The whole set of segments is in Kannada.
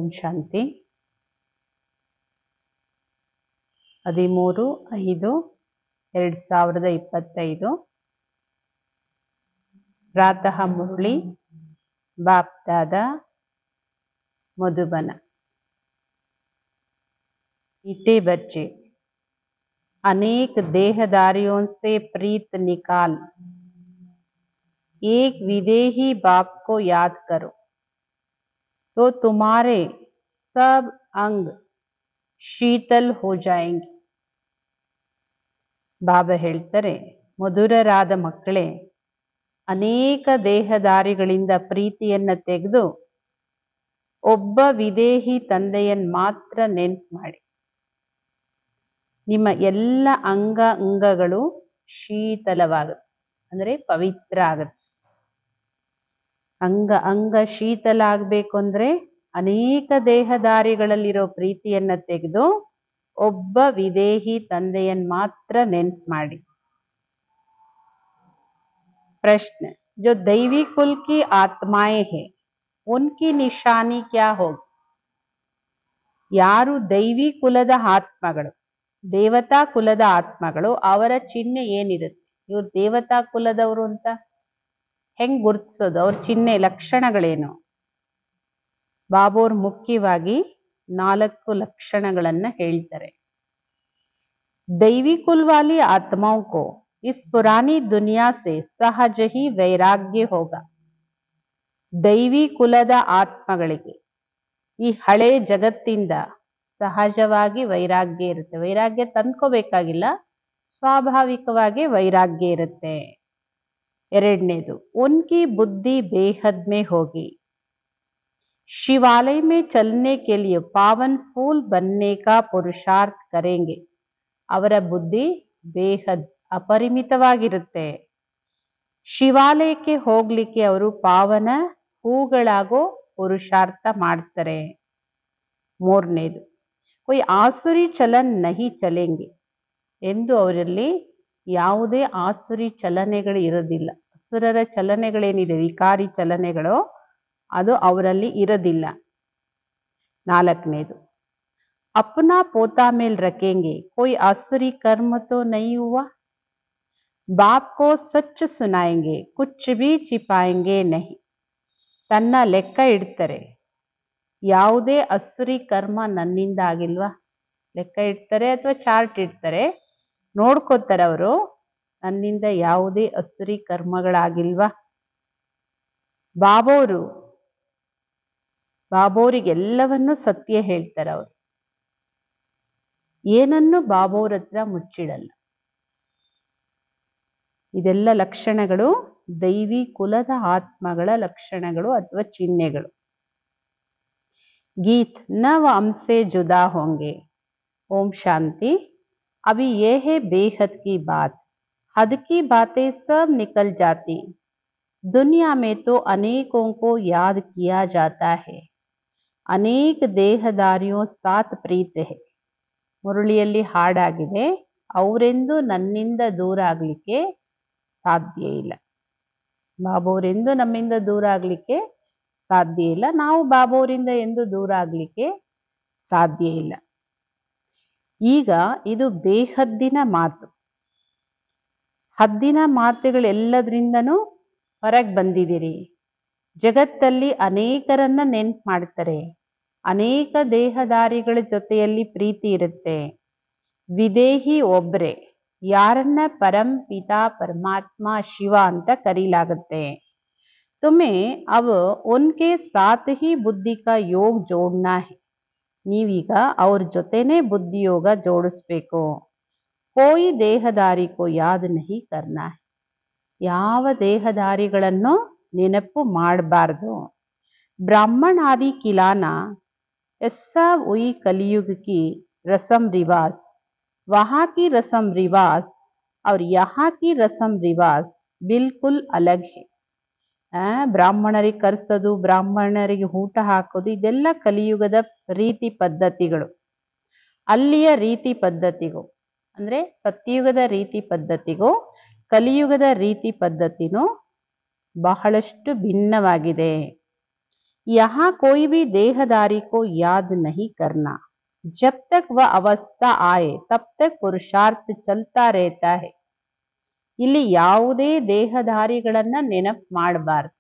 ಓಂ ಶಾಂತಿ. 13/5/2025 प्रातः मुरली बाप दादा मधुबन। मीठे बच्चे, अनेक देहदारियों से प्रीत निकाल एक विदेही बाप को याद करो तो तुम्हारे सब अंग शीतल हो जाएंगे. ಬಾಬಾ ಹೇಳ್ತಾರೆ, ಮಧುರರಾದ ಮಕ್ಕಳೇ, ಅನೇಕ ದೇಹದಾರಿಗಳಿಂದ ಪ್ರೀತಿಯನ್ನ ತೆಗೆದು ಒಬ್ಬ ವಿದೇಹಿ ತಂದೆಯನ್ನ ಮಾತ್ರ ನೆನ್ಪು ಮಾಡಿ. ನಿಮ್ಮ ಎಲ್ಲ ಅಂಗಗಳು ಶೀತಲವಾಗುತ್ತೆ, ಅಂದ್ರೆ ಪವಿತ್ರ ಆಗುತ್ತೆ. ಅಂಗ ಶೀತಲ ಆಗ್ಬೇಕು ಅಂದ್ರೆ ಅನೇಕ ದೇಹದಾರಿಗಳಲ್ಲಿರೋ ಪ್ರೀತಿಯನ್ನ ತೆಗೆದು ಒಬ್ಬ ವಿದೇಹಿ ತಂದೆಯನ್ನ ಮಾತ್ರ ನೆನ್ಪು ಮಾಡಿ. प्रश्न, जो दैवी कुल की आत्माएं हैं उनकी निशानी क्या होगी? ಯಾರು ದೈವಿ ಕುಲದ ಆತ್ಮಗಳು, ದೇವತಾ ಕುಲದ ಆತ್ಮಗಳು, ಅವರ ಚಿಹ್ನೆ ಏನಿರುತ್ತೆ? ಇವ್ರು ದೇವತಾ ಕುಲದವರು ಅಂತ ಹೆಂಗ್ ಗುರುತಿಸೋದು? ಅವ್ರ ಚಿಹ್ನೆ ಲಕ್ಷಣಗಳೇನು? ಬಾಬೋರ್ ಮುಖ್ಯವಾಗಿ 4 ಲಕ್ಷಣಗಳನ್ನ ಹೇಳ್ತಾರೆ. दैवी कुल वाली आत्माओं को इस पुरानी दुनिया से सहज ही वैराग्य होगा. ದೈವಿ ಕುಲದ ಆತ್ಮಗಳಿಗೆ ಈ ಹಳೆ ಜಗತ್ತಿಂದ ಸಹಜವಾಗಿ ವೈರಾಗ್ಯ ಇರುತ್ತೆ. ವೈರಾಗ್ಯ ತಂದ್ಕೋಬೇಕಾಗಿಲ್ಲ, ಸ್ವಾಭಾವಿಕವಾಗಿ ವೈರಾಗ್ಯ ಇರುತ್ತೆ. ಎರಡನೇದು, उनकी बुद्धि बेहद में होगी. शिवालय में चलने के लिए पावन फूल बनने का पुरुषार्थ करेंगे. ಅವರ ಬುದ್ಧಿ ಬೇಹದ್ ಅಪರಿಮಿತವಾಗಿರುತ್ತೆ. ಶಿವಾಲಯಕ್ಕೆ ಹೋಗ್ಲಿಕ್ಕೆ ಅವರು ಪಾವನ ಹೂಗಳಾಗೋ ಪುರುಷಾರ್ಥ ಮಾಡ್ತಾರೆ. ಮೂರನೇದು, ಕೊಯ್ ಆಸುರಿ ಚಲನ್ ನಹಿ ಚಲೆಂಗೆ ಎಂದು ಅವರಲ್ಲಿ ಯಾವುದೇ ಆಸುರಿ ಚಲನೆಗಳು ಇರೋದಿಲ್ಲ. ಅಸುರರ ಚಲನೆಗಳೇನಿದೆ, ವಿಕಾರಿ ಚಲನೆಗಳು, ಅದು ಅವರಲ್ಲಿ ಇರೋದಿಲ್ಲ. ನಾಲ್ಕನೇದು, अपना पोता मेल रखेंगे कोई आसुरी कर्म तो नहीं हुआ. बाप को सच सुनाएंगे कुछ भी छिपाएंगे नहीं. ತನ್ನ ಲೆಕ್ಕ ಇಡ್ತಾರೆ, ಯಾವುದೇ ಅಸುರಿ ಕರ್ಮ ನನ್ನಿಂದ ಆಗಿಲ್ವಾ ಲೆಕ್ಕ ಇಡ್ತಾರೆ, ಅಥವಾ ಚಾರ್ಟ್ ಇಡ್ತಾರೆ, ನೋಡ್ಕೋತಾರೆ ಅವರು, ನನ್ನಿಂದ ಯಾವುದೇ ಅಸುರಿ ಕರ್ಮಗಳಾಗಿಲ್ವಾ. ಬಾಬೋರಿಗೆಲ್ಲವನ್ನು ಸತ್ಯ ಹೇಳ್ತಾರೆ. ಅವರು ಏನನ್ನು ಬಾಬೋರ ಹತ್ರ ಮುಚ್ಚಿಡಲ್ಲ. ಇದೆಲ್ಲ ಲಕ್ಷಣಗಳು ದೈವಿ ಕುಲದ ಆತ್ಮಗಳ ಲಕ್ಷಣಗಳು ಅಥವಾ ಚಿಹ್ನೆಗಳು. गीत न वो हमसे जुदा होंगे. ओम शांति. अभी ये है बेहद की बात, हद की बातें सब निकल जाती. दुनिया में तो अनेकों को याद किया जाता है, अनेक देहदारियों साथ प्रीत है. ಮುರಳಿಯಲ್ಲಿ ಹಾಡಾಗಿದೆ, ಅವರೆಂದು ನನ್ನಿಂದ ದೂರ ಆಗ್ಲಿಕ್ಕೆ ಸಾಧ್ಯ ಇಲ್ಲ. ಬಾಬೋರೆಂದು ನಮ್ಮಿಂದ ದೂರ ಆಗ್ಲಿಕ್ಕೆ ಸಾಧ್ಯ ಇಲ್ಲ, ನಾವು ಬಾಬೋರಿಂದ ಎಂದು ದೂರ ಆಗ್ಲಿಕ್ಕೆ ಸಾಧ್ಯ ಇಲ್ಲ. ಈಗ ಇದು ಬೇಹದ್ದಿನ ಮಾತು. ಹದ್ದಿನ ಮಾತುಗಳೆಲ್ಲದ್ರಿಂದನೂ ಹೊರಗೆ ಬಂದಿದ್ದೀರಿ. ಜಗತ್ತಲ್ಲಿ ಅನೇಕರನ್ನ ನೆನ್ಪು ಮಾಡ್ತಾರೆ, ಅನೇಕ ದೇಹದಾರಿಗಳ ಜೊತೆಯಲ್ಲಿ ಪ್ರೀತಿ ಇರುತ್ತೆ. ವಿದೇಹಿ ಒಬ್ರೆ, ಯಾರನ್ನ ಪರಂ ಪಿತಾ ಪರಮಾತ್ಮ ಶಿವ ಅಂತ ಕರೀಲಾಗುತ್ತೆ. तुम्हें अब उनके साथ ही बुद्धि का योग जोड़ना है. ನೀವೀಗ ಅವ್ರ ಜೊತೆನೆ ಬುದ್ಧಿಯೋಗ ಜೋಡಿಸ್ಬೇಕು. कोई देहदारी को याद नहीं करना है. ಯಾವ ದೇಹದಾರಿಗಳನ್ನು ನೆನಪು ಮಾಡಬಾರ್ದು. ब्राह्मण आदि खिलाना ऐसा वही कलयुग की रस्म रिवाज, वहाँ की रस्म रिवाज और यहाँ की रस्म रिवाज बिल्कुल अलग है. ಬ್ರಾಹ್ಮಣರಿಗೆ ಕರೆಸೋದು, ಬ್ರಾಹ್ಮಣರಿಗೆ ಊಟ ಹಾಕೋದು, ಇದೆಲ್ಲ ಕಲಿಯುಗದ ರೀತಿ ಪದ್ಧತಿಗಳು. ಅಲ್ಲಿಯ ರೀತಿ ಪದ್ಧತಿಗೂ ಅಂದ್ರೆ ಸತ್ಯಯುಗದ ರೀತಿ ಪದ್ಧತಿಗೂ ಕಲಿಯುಗದ ರೀತಿ ಪದ್ಧತಿನೂ ಬಹಳಷ್ಟು ಭಿನ್ನವಾಗಿದೆ. यहाँ कोई भी देहदारी को याद नहीं करना, जब तक वह अवस्था आए तब तक पुरुषार्थ चलता रहता है. ಇಲ್ಲಿ ಯಾವುದೇ ದೇಹಧಾರಿಗಳನ್ನ ನೆನಪು ಮಾಡಬಾರ್ದು.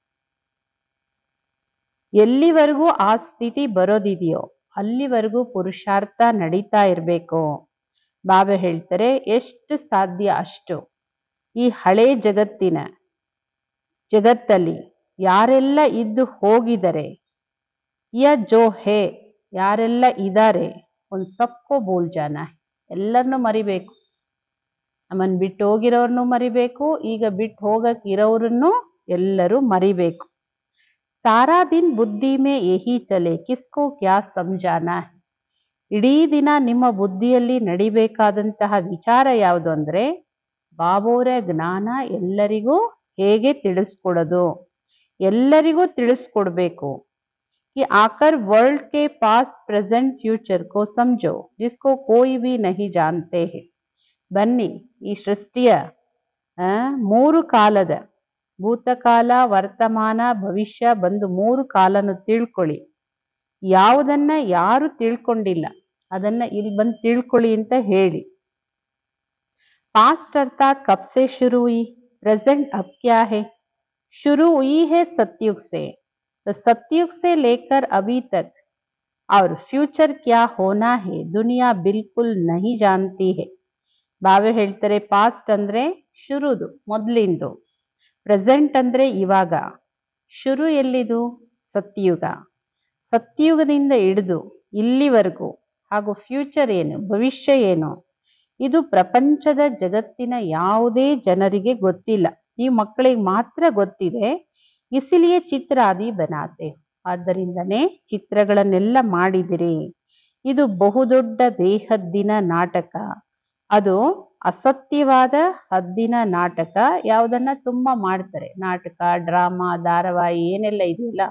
ಎಲ್ಲಿವರೆಗೂ ಆ ಸ್ಥಿತಿ ಬರೋದಿದೆಯೋ ಅಲ್ಲಿವರೆಗೂ ಪುರುಷಾರ್ಥ ನಡೀತಾ ಇರಬೇಕು. ಬಾಬಾ ಹೇಳ್ತಾರೆ, ಎಷ್ಟು ಸಾಧ್ಯ ಅಷ್ಟು ಈ ಹಳೆ ಜಗತ್ತಲ್ಲಿ ಯಾರೆಲ್ಲ ಇದ್ದು ಹೋಗಿದರೆ, ಯ ಜೋ ಹೇ ಯಾರೆಲ್ಲ ಇದ್ದಾರೆ, ಒಂದು ಸಬ್ಕೋ ಭೂಲ್ ಜಾನ, ಎಲ್ಲರನ್ನೂ ಮರಿಬೇಕು. ನಮ್ಮನ್ನು ಬಿಟ್ಟು ಹೋಗಿರೋರ್ನು ಮರಿಬೇಕು, ಈಗ ಬಿಟ್ಟು ಹೋಗಕ್ ಇರೋರನ್ನು ಎಲ್ಲರೂ ಮರಿಬೇಕು. ಸಾರಾ ದಿನ್ ಬುದ್ಧಿ ಮೇ ಯಹಿ ಚಲೆ ಕಿಸ್ಕೋ ಕ್ಯಾ ಸಮಜಾನ. ಇಡೀ ದಿನ ನಿಮ್ಮ ಬುದ್ಧಿಯಲ್ಲಿ ನಡಿಬೇಕಾದಂತಹ ವಿಚಾರ ಯಾವುದು ಅಂದ್ರೆ, ಬಾಬೋರ ಜ್ಞಾನ ಎಲ್ಲರಿಗೂ ಹೇಗೆ ತಿಳಿಸ್ಕೊಡೋದು, ಎಲ್ಲರಿಗೂ ತಿಳಿಸ್ಕೊಡ್ಬೇಕು. कि आकर वर्ल्ड के पास प्रेजेंट फ्यूचर को समझो जिसको कोई भी नहीं जानते हैं. ಬನ್ನಿ ಈ ಸೃಷ್ಟಿಯ 3 ಕಾಲದ ಭೂತಕಾಲ, ವರ್ತಮಾನ, ಭವಿಷ್ಯ ಬಂದು 3 ಕಾಲನು ತಿಳ್ಕೊಳ್ಳಿ. ಯಾವುದನ್ನ ಯಾರು ತಿಳ್ಕೊಂಡಿಲ್ಲ ಅದನ್ನ ಇಲ್ಲಿ ಬಂದು ತಿಳ್ಕೊಳ್ಳಿ ಅಂತ ಹೇಳಿ. पास्ट अर्थात कब से शुरू हुई, प्रेजेंट अब क्या है. शुरू हुई है सतयुग से, तो सतयुग से लेकर अभी तक और फ्यूचर क्या होना है दुनिया बिल्कुल नहीं जानती है. ಬಾಬಾ ಹೇಳ್ತಾರೆ, ಪಾಸ್ಟ್ ಅಂದ್ರೆ ಶುರುದು, ಮೊದಲಿಂದು. ಪ್ರೆಸೆಂಟ್ ಅಂದ್ರೆ ಇವಾಗ. ಶುರು ಎಲ್ಲಿದು? ಸತ್ಯುಗ. ಸತ್ಯುಗದಿಂದ ಹಿಡಿದು ಇಲ್ಲಿವರೆಗೂ, ಹಾಗೂ ಫ್ಯೂಚರ್ ಏನು, ಭವಿಷ್ಯ ಏನು, ಇದು ಪ್ರಪಂಚದ ಜಗತ್ತಿನ ಯಾವುದೇ ಜನರಿಗೆ ಗೊತ್ತಿಲ್ಲ. ಈ ಮಕ್ಕಳಿಗೆ ಮಾತ್ರ ಗೊತ್ತಿದೆ. ಇಸಿಲಿಯೇ ಚಿತ್ರಾದಿ ಬನಾತೆ, ಆದ್ದರಿಂದನೇ ಚಿತ್ರಗಳನ್ನೆಲ್ಲ ಮಾಡಿದಿರಿ. ಇದು ಬಹುದೊಡ್ಡ ಬೇಹದ್ದಿನ ನಾಟಕ. ಅದು ಅಸತ್ಯವಾದ ಹದ್ದಿನ ನಾಟಕ. ಯಾವುದನ್ನ ತುಂಬಾ ಮಾಡ್ತಾರೆ, ನಾಟಕ, ಡ್ರಾಮಾ, ಧಾರಾವಾಹಿ ಏನೆಲ್ಲ ಇದೆಯಲ್ಲ,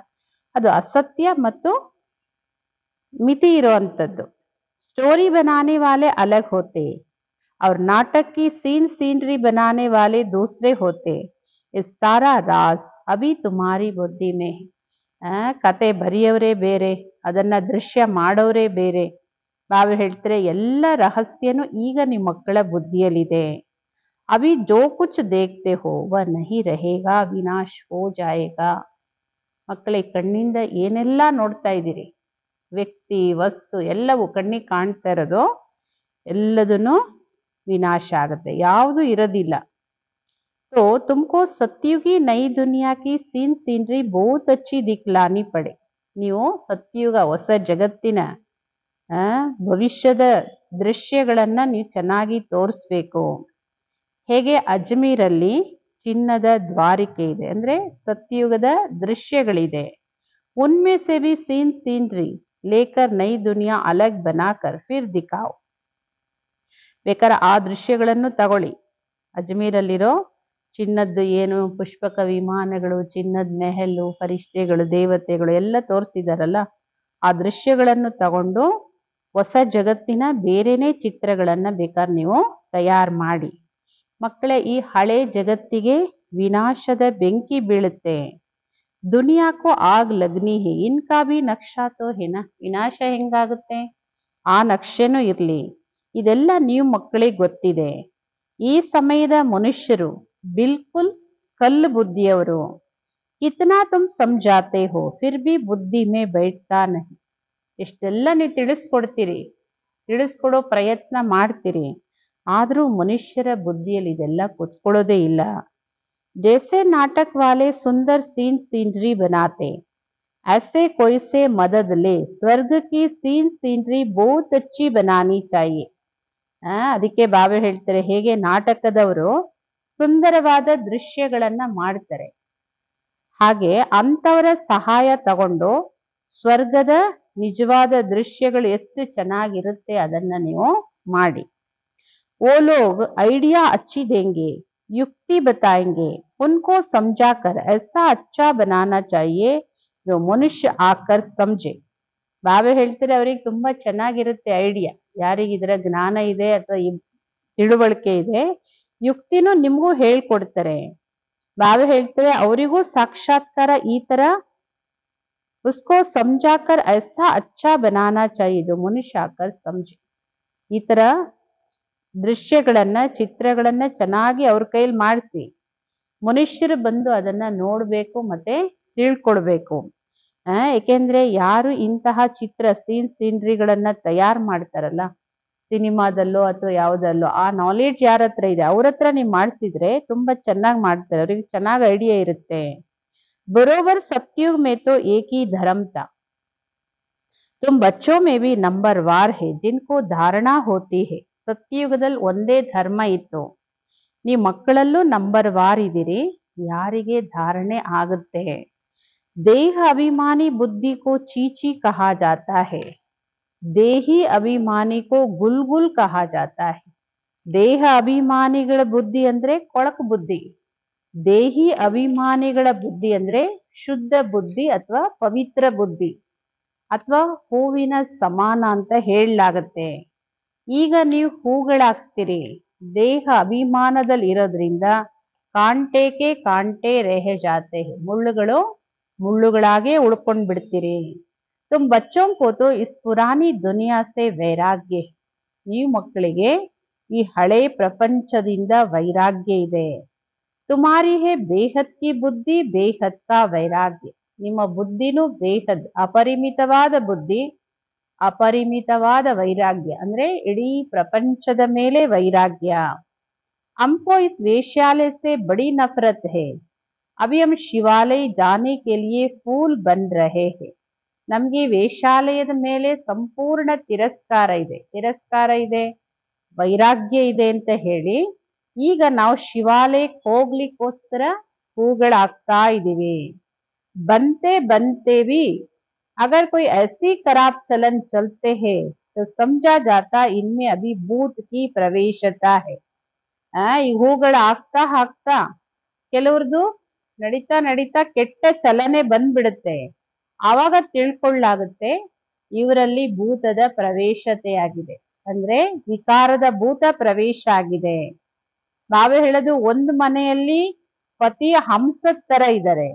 ಅದು ಅಸತ್ಯ ಮತ್ತು ಮಿತಿ ಇರುವಂಥದ್ದು. ಸ್ಟೋರಿ ಬನಾನೆ ವಾಲೆ ಅಲಗ್ ಹೋತೆ और नाटक की सीनरी बनाने वाले दूसरे होते. इस सारा राज अभी तुम्हारी बुद्धि में है. ಕತೆ ಬರೆಯೋರೇ ಬೇರೆ, ಅದನ್ನ ದೃಶ್ಯ ಮಾಡೋರೇ ಬೇರೆ. ಬಾಬಾ ಹೇಳ್ತಾರೆ, ಎಲ್ಲ ರಹಸ್ಯನು ಈಗ ನಿಮ್ಮ ಮಕ್ಕಳ ಬುದ್ಧಿಯಲ್ಲಿದೆ. ಅಭಿ ಜೋ ಕುಚ್ ದೇಖ್ತೆ ಹೋ ವ ನಹಿ ರಹೇಗಾ, ವಿನಾಶ್ ಹೋ ಜಾಯೇಗಾ. ಮಕ್ಕಳೇ, ಕಣ್ಣಿಂದ ಏನೆಲ್ಲ ನೋಡ್ತಾ ಇದ್ದೀರಿ, ವ್ಯಕ್ತಿ, ವಸ್ತು ಎಲ್ಲವೂ ಕಣ್ಣಿಗೆ ಕಾಣ್ತಾ ಇರೋದು ಎಲ್ಲದನ್ನು ವಿನಾಶ ಆಗುತ್ತೆ, ಯಾವುದು ಇರೋದಿಲ್ಲ. तो तुमको सत्युगी नई दुनिया की सीनरी बहुत अच्छी दिखलानी पड़े. ನೀವು ಸತ್ಯುಗ, ಹೊಸ ಜಗತ್ತಿನ ಭವಿಷ್ಯದ ದೃಶ್ಯಗಳನ್ನ ನೀವು ಚೆನ್ನಾಗಿ ತೋರಿಸ್ಬೇಕು. ಹೇಗೆ ಅಜ್ಮೀರಲ್ಲಿ ಚಿನ್ನದ ದ್ವಾರಿಕೆ ಇದೆ, ಅಂದ್ರೆ ಸತ್ಯುಗದ ದೃಶ್ಯಗಳಿದೆ. ಉನ್ಮೆ ಸೆ ಭಿ सीनरी लेकर नई दुनिया अलग बनाकर फिर दिखाओ. ಬೇಕಾದ್ರೆ ಆ ದೃಶ್ಯಗಳನ್ನು ತಗೊಳ್ಳಿ. ಅಜ್ಮೀರಲ್ಲಿರೋ ಚಿನ್ನದ್ದು ಏನು ಪುಷ್ಪಕ ವಿಮಾನಗಳು, ಚಿನ್ನದ ಮೆಹಲು, ಫರಿಷ್ಠೆಗಳು, ದೇವತೆಗಳು ಎಲ್ಲ ತೋರಿಸಿದಾರಲ್ಲ, ಆ ದೃಶ್ಯಗಳನ್ನು ತಗೊಂಡು ಹೊಸ ಜಗತ್ತಿನ ಬೇರೆನೇ ಚಿತ್ರಗಳನ್ನ ಬೇಕಾದ್ರೆ ನೀವು ತಯಾರು ಮಾಡಿ. ಮಕ್ಕಳೇ, ಈ ಹಳೆ ಜಗತ್ತಿಗೆ ವಿನಾಶದ ಬೆಂಕಿ ಬೀಳುತ್ತೆ. ದುನಿಯಾಕ್ಕೂ ಆಗ್ ಲಗ್ನಿ ಹೇ, ಇನ್ಕಾ ಭಿ ನಕ್ಷಾ ತೋ ಹೇನ. ವಿನಾಶ ಹೆಂಗಾಗುತ್ತೆ, ಆ ನಕ್ಷೆನೂ ಇರ್ಲಿ. ಇದೆಲ್ಲ ನೀವು ಮಕ್ಕಳಿಗೆ ಗೊತ್ತಿದೆ. ಈ ಸಮಯದ ಮನುಷ್ಯರು ಬಿಲ್ಕುಲ್ ಕಲ್ಲು ಬುದ್ಧಿಯವರು. ಕಿತ್ನಾ ತುಮ್ ಸಮಜಾತೆ ಹೋ ಫಿರ್ ಭಿ ಬುದ್ಧಿ ಮೇ ಬೈಠ್ತಾ ನಹಿ. ಎಷ್ಟೆಲ್ಲ ನೀವು ತಿಳಿಸ್ಕೊಡೋ ಪ್ರಯತ್ನ ಮಾಡ್ತೀರಿ, ಆದರೂ ಮನುಷ್ಯರ ಬುದ್ಧಿಯಲ್ಲಿ ಇದೆಲ್ಲ ಕೂತ್ಕೊಳ್ಳೋದೇ ಇಲ್ಲ. ಜೈಸೆ ನಾಟಕ ವಾಲೆ ಸುಂದರ್ सीनरी बनाते ऐसे कोई से मदद ले. स्वर्ग की सीनरी बहुत अच्छी बनानी चाहिए. ಅದಕ್ಕೆ ಬಾಬಾ ಹೇಳ್ತಾರೆ, ಹೇಗೆ ನಾಟಕದವರು ಸುಂದರವಾದ ದೃಶ್ಯಗಳನ್ನ ಮಾಡ್ತಾರೆ, ಹಾಗೆ ಅಂತವರ ಸಹಾಯ ತಗೊಂಡು ಸ್ವರ್ಗದ ನಿಜವಾದ ದೃಶ್ಯಗಳು ಎಷ್ಟು ಚೆನ್ನಾಗಿರುತ್ತೆ ಅದನ್ನ ನೀವು ಮಾಡಿ. वो लोग आइडिया अच्छी देंगे, युक्ति बताएंगे, उनको समझाकर ऐसा अच्छा बनाना चाहिए जो मनुष्य आकर समझे. ಬಾಬಾ ಹೇಳ್ತಾರೆ, ಅವ್ರಿಗೆ ತುಂಬಾ ಚೆನ್ನಾಗಿರುತ್ತೆ ಐಡಿಯಾ. ಯಾರಿಗಿದ್ರ ಜ್ಞಾನ ಇದೆ ಅಥವಾ ತಿಳುವಳಿಕೆ ಇದೆ, ಯುಕ್ತಿನೂ ನಿಮ್ಗೂ ಹೇಳ್ಕೊಡ್ತಾರೆ. ಬಾಬಾ ಹೇಳ್ತಾರೆ, ಅವರಿಗೂ ಸಾಕ್ಷಾತ್ಕಾರ ಈ ತರ उसको समझाकर ऐसा अच्छा बनाना चाहिए जो मनुष्य आकर समझे. ಈ ತರ ದೃಶ್ಯಗಳನ್ನ ಚಿತ್ರಗಳನ್ನ ಚೆನ್ನಾಗಿ ಅವ್ರ ಕೈಯಲ್ಲಿ ಮಾಡಿಸಿ ಮನುಷ್ಯರು ಬಂದು ಅದನ್ನ ನೋಡ್ಬೇಕು ಮತ್ತೆ ತಿಳ್ಕೊಳ್ಬೇಕು. ಏಕೆಂದ್ರೆ ಯಾರು ಇಂತಹ ಚಿತ್ರ ಸೀನರಿಗಳನ್ನ ತಯಾರು ಮಾಡ್ತಾರಲ್ಲ ಸಿನಿಮಾದಲ್ಲೋ ಅಥವಾ ಯಾವ್ದಲ್ಲೋ ಆ ನಾಲೆಡ್ಜ್ ಯಾರ ಹತ್ರ ಇದೆ ಅವ್ರ ಹತ್ರ ನೀವು ಮಾಡಿಸಿದ್ರೆ ತುಂಬಾ ಚೆನ್ನಾಗಿ ಮಾಡ್ತಾರೆ, ಅವ್ರಿಗೆ ಚೆನ್ನಾಗಿ ಐಡಿಯಾ ಇರುತ್ತೆ. बरोबर सतयुग में तो एक ही धर्म था, तुम बच्चों में भी नंबरवार है जिनको धारणा होती है. ಸತ್ಯಯುಗದಲ್ಲಿ ಒಂದೇ ಧರ್ಮ ಇತ್ತು, ನೀವು ಮಕ್ಕಳಲ್ಲೂ ನಂಬರ್ ವಾರ್ ಇದ್ದೀರಿ ಯಾರಿಗೆ ಧಾರಣೆ ಆಗುತ್ತೆ. ದೇಹ ಅಭಿಮಾನಿ ಬುದ್ಧಿ ಕೋ ಚೀಚಿ ಕಹಾ ಜಾತಾ ಹೈ, ದೇಹಿ ಅಭಿಮಾನಿ ಕೋ ಗುಲ್ಗುಲ್ ಕಹಾ ಜಾತಾ ಹೈ. ದೇಹ ಅಭಿಮಾನಿಗಳ ಬುದ್ಧಿ ಅಂದ್ರೆ ಕೊಳಕು ಬುದ್ಧಿ, ದೇಹಿ ಅಭಿಮಾನಿಗಳ ಬುದ್ಧಿ ಅಂದ್ರೆ ಶುದ್ಧ ಬುದ್ಧಿ ಅಥವಾ ಪವಿತ್ರ ಬುದ್ಧಿ ಅಥವಾ ಹೂವಿನ ಸಮಾನ ಅಂತ ಹೇಳಲಾಗತ್ತೆ. ಈಗ ನೀವು ಹೂಗಳಾಗ್ತೀರಿ, ದೇಹ ಅಭಿಮಾನದಲ್ಲಿ ಇರೋದ್ರಿಂದ ಕಾಂಟೆಗೆ ಕಾಂಟೆ ರೆಹೆ ಜಾತೆ ಹೈ, ಮುಳ್ಳುಗಳು ಮುಳ್ಳುಗಳಾಗೆ ಉಳ್ಕೊಂಡ್ ಬಿಡ್ತೀರಿ. ತುಮ್ ಬಚ್ಚೋಂ ಕೋ ತೋ ಇಸ್ ಪುರಾನಿ ದುನಿಯಾ ಸೆ ವೈರಾಗ್ಯ, ನೀವು ಮಕ್ಕಳಿಗೆ ಈ ಹಳೆ ಪ್ರಪಂಚದಿಂದ ವೈರಾಗ್ಯ ಇದೆ. ತುಮಾರಿ ಹೇ ಬೇಹದ್ ಕಿ ಬುದ್ಧಿ ಬೇಹದ್ ಕಾ ವೈರಾಗ್ಯ, ನಿಮ್ಮ ಬುದ್ಧಿನೂ ಬೇಹದ್ ಅಪರಿಮಿತವಾದ ಬುದ್ಧಿ ಅಪರಿಮಿತವಾದ ವೈರಾಗ್ಯ ಅಂದ್ರೆ ಇಡೀ ಪ್ರಪಂಚದ ಮೇಲೆ ವೈರಾಗ್ಯ. हमको इस वेश्यालय से बड़ी नफरत है, अभी हम शिवालय जाने के लिए फूल बन रहे हैं. ನಮ್ಗೆ ವೇಶ್ಯಾಲಯದ ಮೇಲೆ ಸಂಪೂರ್ಣ ತಿರಸ್ಕಾರ ಇದೆ ವೈರಾಗ್ಯ ಇದೆ ಅಂತ ಹೇಳಿ ಈಗ ನಾವು ಶಿವಾಲಯಕ್ಕೆ ಹೋಗ್ಲಿಕ್ಕೋಸ್ಕರ ಹೂಗಳಾಗ್ತಾ ಇದೀವಿ. बनते बनते भी अगर कोई ऐसी खराब चलन चलते हैं तो समझा जाता इनमें अभी भूत की प्रवेशता है. ಈ ಹೂಗಳ ಆಗ್ತಾ ಆಗ್ತಾ ಕೆಲವ್ರದ್ದು ನಡೀತಾ ನಡೀತಾ ಕೆಟ್ಟ ಚಲನೆ ಬಂದ್ಬಿಡುತ್ತೆ, ಆವಾಗ ತಿಳ್ಕೊಳ್ಳಾಗುತ್ತೆ ಇವರಲ್ಲಿ ಭೂತದ ಪ್ರವೇಶತೆಯಾಗಿದೆ, ಅಂದ್ರೆ ವಿಕಾರದ ಭೂತ ಪ್ರವೇಶ ಆಗಿದೆ. ನಾವೇ ಹೇಳೋದು ಒಂದು ಮನೆಯಲ್ಲಿ ಪತಿಯ ಹಂಸದ ತರ ಇದ್ದಾರೆ,